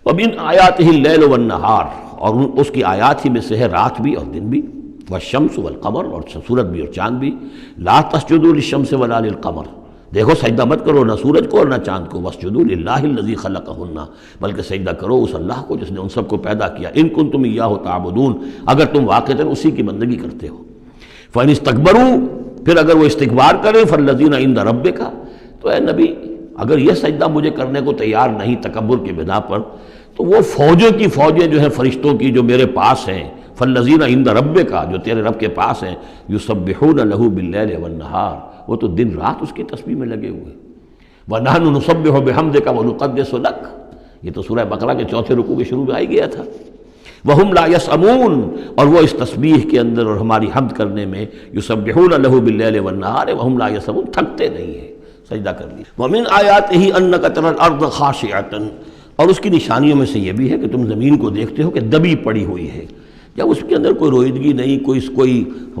ومن آیاتہ اللیل والنہار. اور اس کی آیات ہی میں سے ہے رات بھی اور دن بھی. والشمس والقمر. اور سورج بھی اور چاند بھی. لا تسجدوا للشمس ولا للقمر. دیکھو سجدہ مت کرو نہ سورج کو اور نہ چاند کو. واسجدوا للہ الذی خلقہن. بلکہ سجدہ کرو اس اللہ کو جس نے ان سب کو پیدا کیا. ان کنتم ایاہ تعبدون. اگر تم واقعتاً اسی کی بندگی کرتے ہو. فَإِنِ اسْتَكْبَرُوا. پھر اگر وہ استکبار کریں فَالَّذِينَ عِندَ رَبِّكَ. تو اے نبی اگر یہ سجدہ مجھے کرنے کو تیار نہیں تکبر کی بنا پر، تو وہ فوجوں کی فوجیں جو ہیں فرشتوں کی جو میرے پاس ہیں، فَالَّذِينَ عِندَ رَبِّكَ، جو تیرے رب کے پاس ہیں، يُسَبِّحُونَ لَهُ بِاللَّيْلِ وَالنَّهَارِ. وہ تو دن رات اس کی تسبیح میں لگے ہوئے. وَنَحْنُ نُسَبِّحُ بِحَمْدِكَ وَنُقَدِّسُ لَكَ. یہ تو سورہ بقرہ کے چوتھے رکوع کے شروع میں آئی گیا تھا. وَهُمْ لَا يَسْأَمُونَ. اور وہ اس تسبیح کے اندر اور ہماری حمد کرنے میں يُسَبِّحُونَ لَهُ بِاللَّيْلِ وَالنَّهَارِ وَهُمْ لَا يَسْأَمُونَ، تھکتے نہیں ہیں. سجدہ کر لی. وَمِنْ آیَاتِهِ أَنَّكَ تَرَى الْأَرْضَ خَاشِعَةً. اور اس کی نشانیوں میں سے یہ بھی ہے کہ تم زمین کو دیکھتے ہو کہ دبی پڑی ہوئی ہے. جب اس کے اندر کوئی روئیدگی نہیں، کوئی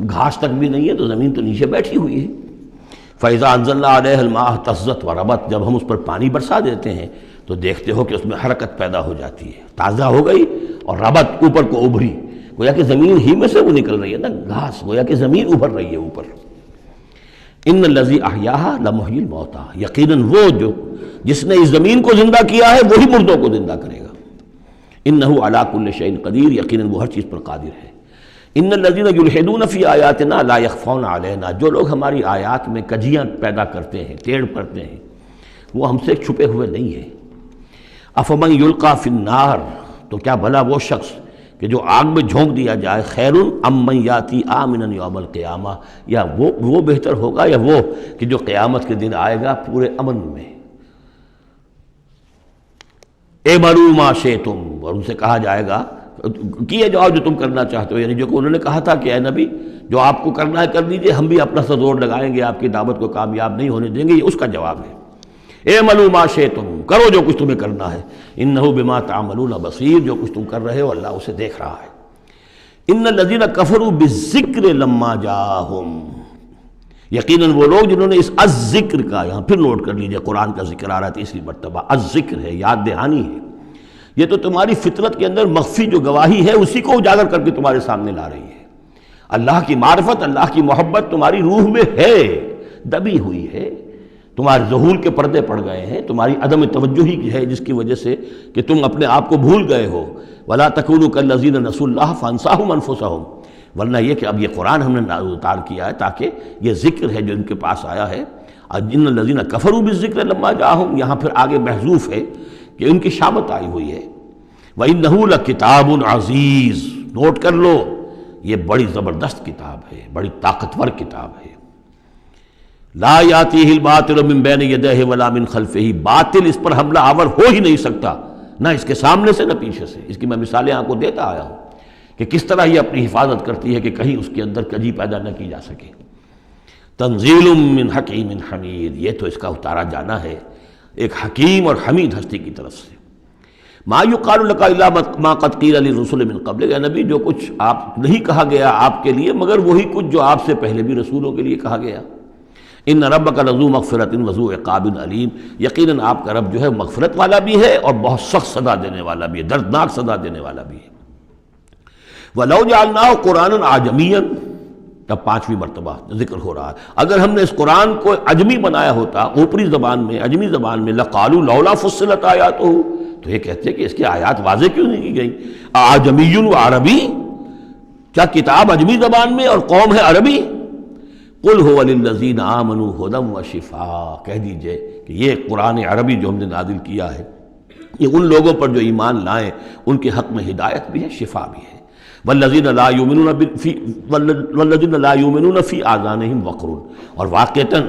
گھاس تک بھی نہیں ہے، تو زمین تو نیچے بیٹھی ہوئی ہے. فَإِذَا أَنزَلْنَا عَلَيْهَا الْمَاءَ اهْتَزَّتْ وَرَبَتْ. جب ہم اس پر پانی برسا دیتے ہیں تو دیکھتے ہو کہ اس میں حرکت پیدا ہو جاتی ہے، تازہ ہو گئی اور ربت اوپر کو ابھری. گویا کہ زمین ہی میں سے وہ نکل رہی ہے نا گھاس، گویا کہ زمین ابھر رہی ہے اوپر. ان الذی احیاها لمحیی الموتى. یقیناً وہ جس نے اس زمین کو زندہ کیا ہے وہی مردوں کو زندہ کرے گا. انہ علی کل شیء قدیر. یقیناً وہ ہر چیز پر قادر ہے. ان الذین یلحدون فی آیاتنا لا یخفون علینا. جو لوگ ہماری آیات میں کجیاں پیدا کرتے ہیں، ٹیڑھ کرتے ہیں، وہ ہم سے چھپے ہوئے نہیں ہیں. افمن یلقی فی النار. تو کیا بھلا وہ شخص کہ جو آگ میں جھونک دیا جائے، خیر ام من یاتی آمنا یوم القیامہ. یا وہ بہتر ہوگا یا وہ کہ جو قیامت کے دن آئے گا پورے امن میں. اعملوا ما شئتم. اور ان سے کہا جائے گا کیے جاؤ جو تم کرنا چاہتے ہو. یعنی جو کہ انہوں نے کہا تھا کہ اے نبی جو آپ کو کرنا ہے کر دیجئے، ہم بھی اپنا سا زور لگائیں گے، آپ کی دعوت کو کامیاب نہیں ہونے دیں گے. یہ اس کا جواب ہے. اعملوا ما شئتم. کرو جو کچھ تمہیں کرنا ہے. انہ بما تعملون بصیر. جو کچھ تم کر رہے ہو اللہ اسے دیکھ رہا ہے. ان الذین کفروا بالذکر لما جاءہم. یقیناً وہ لوگ جنہوں نے اس الذکر کا، یہاں پھر نوٹ کر لیجئے قرآن کا ذکر آ رہا ہے تیسری مرتبہ. الذکر ہے، یاد دہانی ہے. یہ تو تمہاری فطرت کے اندر مخفی جو گواہی ہے اسی کو اجاگر کر کے تمہارے سامنے لا رہی ہے. اللہ کی معرفت، اللہ کی محبت تمہاری روح میں ہے، دبی ہوئی ہے. تمہارے ظہور کے پردے پڑ گئے ہیں، تمہاری عدم توجہی کی ہے جس کی وجہ سے کہ تم اپنے آپ کو بھول گئے ہو. وَلَا تَكُونُوا كَالَّذِينَ نَسُوا اللَّهَ فَأَنسَاهُمْ أَنفُسَهُمْ. ورنہ یہ کہ اب یہ قرآن ہم نے اتار کیا ہے تاکہ یہ ذکر ہے جو ان کے پاس آیا ہے. ان الذین کفروا بالذکر لما جاءہم. یہاں پھر آگے محذوف ہے کہ ان کی شامت آئی ہوئی ہے. وَإِنَّهُ لَكِتَابٌ عَزِیز. نوٹ کر لو یہ بڑی زبردست کتاب ہے، بڑی طاقتور کتاب ہے. لا یاتیہ الباطل من بین یدیہ ولا من خلفہ، باطل اس پر حملہ آور ہو ہی نہیں سکتا، نہ اس کے سامنے سے نہ پیچھے سے۔ اس کی میں مثالیں آپ کو دیتا آیا ہوں کہ کس طرح یہ اپنی حفاظت کرتی ہے کہ کہیں اس کے اندر کجی پیدا نہ کی جا سکے۔ تنزیل من حکیم حمید، یہ تو اس کا اتارا جانا ہے ایک حکیم اور حمید ہستی کی طرف سے۔ ما یقال لک الا ما قد قیل للرسل من قبل، اے نبی جو کچھ آپ نہیں کہا گیا آپ کے لیے مگر وہی کچھ جو آپ سے پہلے بھی رسولوں کے لیے کہا گیا۔ ان ربک لذو مغفرۃ وذو عقاب علیم، یقیناً آپ کا رب جو ہے مغفرت والا بھی ہے اور بہت سخت سزا دینے والا بھی ہے، دردناک سزا دینے والا بھی ہے۔ وَلَوْ جَعَلْنَاهُ قُرْآنًا عَجَمِيًّا، تب پانچویں مرتبہ ذکر ہو رہا ہے، اگر ہم نے اس قرآن کو عجمی بنایا ہوتا، اوپری زبان میں، عجمی زبان میں، لَقَالُوا لَوْلَا فُصِّلَتْ آیَاتُهُ، تو یہ کہتے ہیں کہ اس کی آیات واضح کیوں نہیں کی گئی؟ اعجمی و عربی، کیا کتاب عجمی زبان میں اور قوم ہے عربی؟ قُلْ هُوَ لِلَّذِينَ آمَنُوا هُدًى وَشِفَاءٌ، کہہ دیجئے کہ یہ قرآن عربی جو ہم نے نازل کیا ہے یہ ان لوگوں پر جو ایمان لائیں ان کے حق میں ہدایت بھی ہے، شفا بھی ہے۔ والذین لا یؤمنون فی آذانہم وقر، اور واقعتاً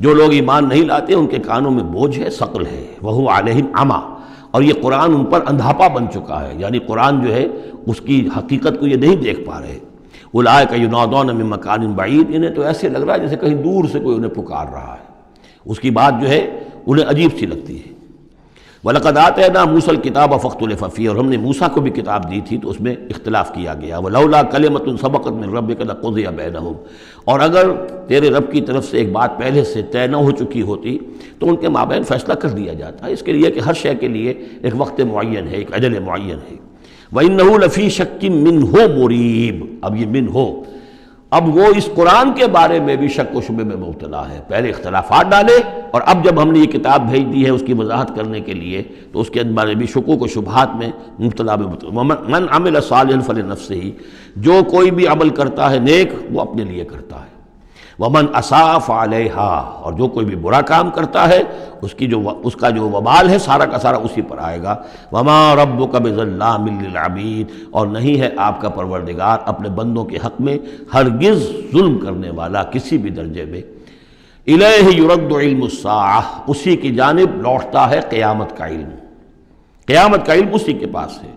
جو لوگ ایمان نہیں لاتے ان کے کانوں میں بوجھ ہے، ثقل ہے، وہو علیہم عمی، اور یہ قرآن ان پر اندھاپا بن چکا ہے، یعنی قرآن جو ہے اس کی حقیقت کو یہ نہیں دیکھ پا رہے۔ اولئک ینادون من مکان بعید، انہیں تو ایسے لگ رہا ہے جیسے کہیں دور سے کوئی انہیں پکار رہا ہے، اس کی بات جو ہے انہیں عجیب سی لگتی ہے۔ وَلَقَدْ آتَيْنَا مُوسَى الْكِتَابَ فَاخْتُلِفَ فِيهِ، اور ہم نے موسیٰ کو بھی کتاب دی تھی تو اس میں اختلاف کیا گیا۔ وَلَوْلَا كَلِمَةٌ سَبَقَتْ مِن رَبِّكَ لَقُضِيَ بَيْنَهُمْ، اور اگر تیرے رب کی طرف سے ایک بات پہلے سے طے نہ ہو چکی ہوتی تو ان کے مابین فیصلہ کر دیا جاتا، اس کے لیے کہ ہر شے کے لیے ایک وقت معین ہے، ایک اجل معین ہے۔ وَإِنَّهُ لَفِي شَكٍّ مِّنْهُ مُرِيبٍ، اب یہ من ہو، اب وہ اس قرآن کے بارے میں بھی شک و شبے میں مبتلا ہے، پہلے اختلافات ڈالے اور اب جب ہم نے یہ کتاب بھیج دی ہے اس کی وضاحت کرنے کے لیے تو اس کے بارے بھی شکوک و شبہات میں مبتلا من عمل صالحا فلنفسہ، جو کوئی بھی عمل کرتا ہے نیک وہ اپنے لیے کرتا ہے، ومن اساء فعلیہا، اور جو کوئی بھی برا کام کرتا ہے اس کا جو وبال ہے سارا کا سارا اسی پر آئے گا۔ وما ربک بظلام للعبید، اور نہیں ہے آپ کا پروردگار اپنے بندوں کے حق میں ہرگز ظلم کرنے والا کسی بھی درجے میں۔ الیہ یرد علم الساعہ، اسی کی جانب لوٹتا ہے قیامت کا علم، قیامت کا علم اسی کے پاس ہے۔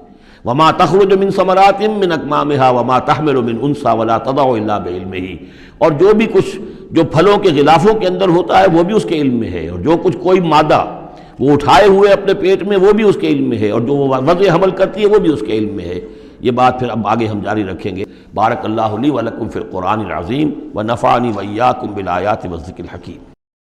وما تخرج من ثمرات من اکمامها وما تحمل من انثى ولا تضع الا بعلمہ، اور جو بھی کچھ جو پھلوں کے غلافوں کے اندر ہوتا ہے وہ بھی اس کے علم میں ہے، اور جو کچھ کوئی مادہ وہ اٹھائے ہوئے اپنے پیٹ میں وہ بھی اس کے علم میں ہے، اور جو وہ وضع حمل کرتی ہے وہ بھی اس کے علم میں ہے۔ یہ بات پھر اب آگے ہم جاری رکھیں گے۔ بارک اللہ لی ولکم فی القرآن العظیم ونفعنی وإیاکم بالآیات والذکر الحکیم۔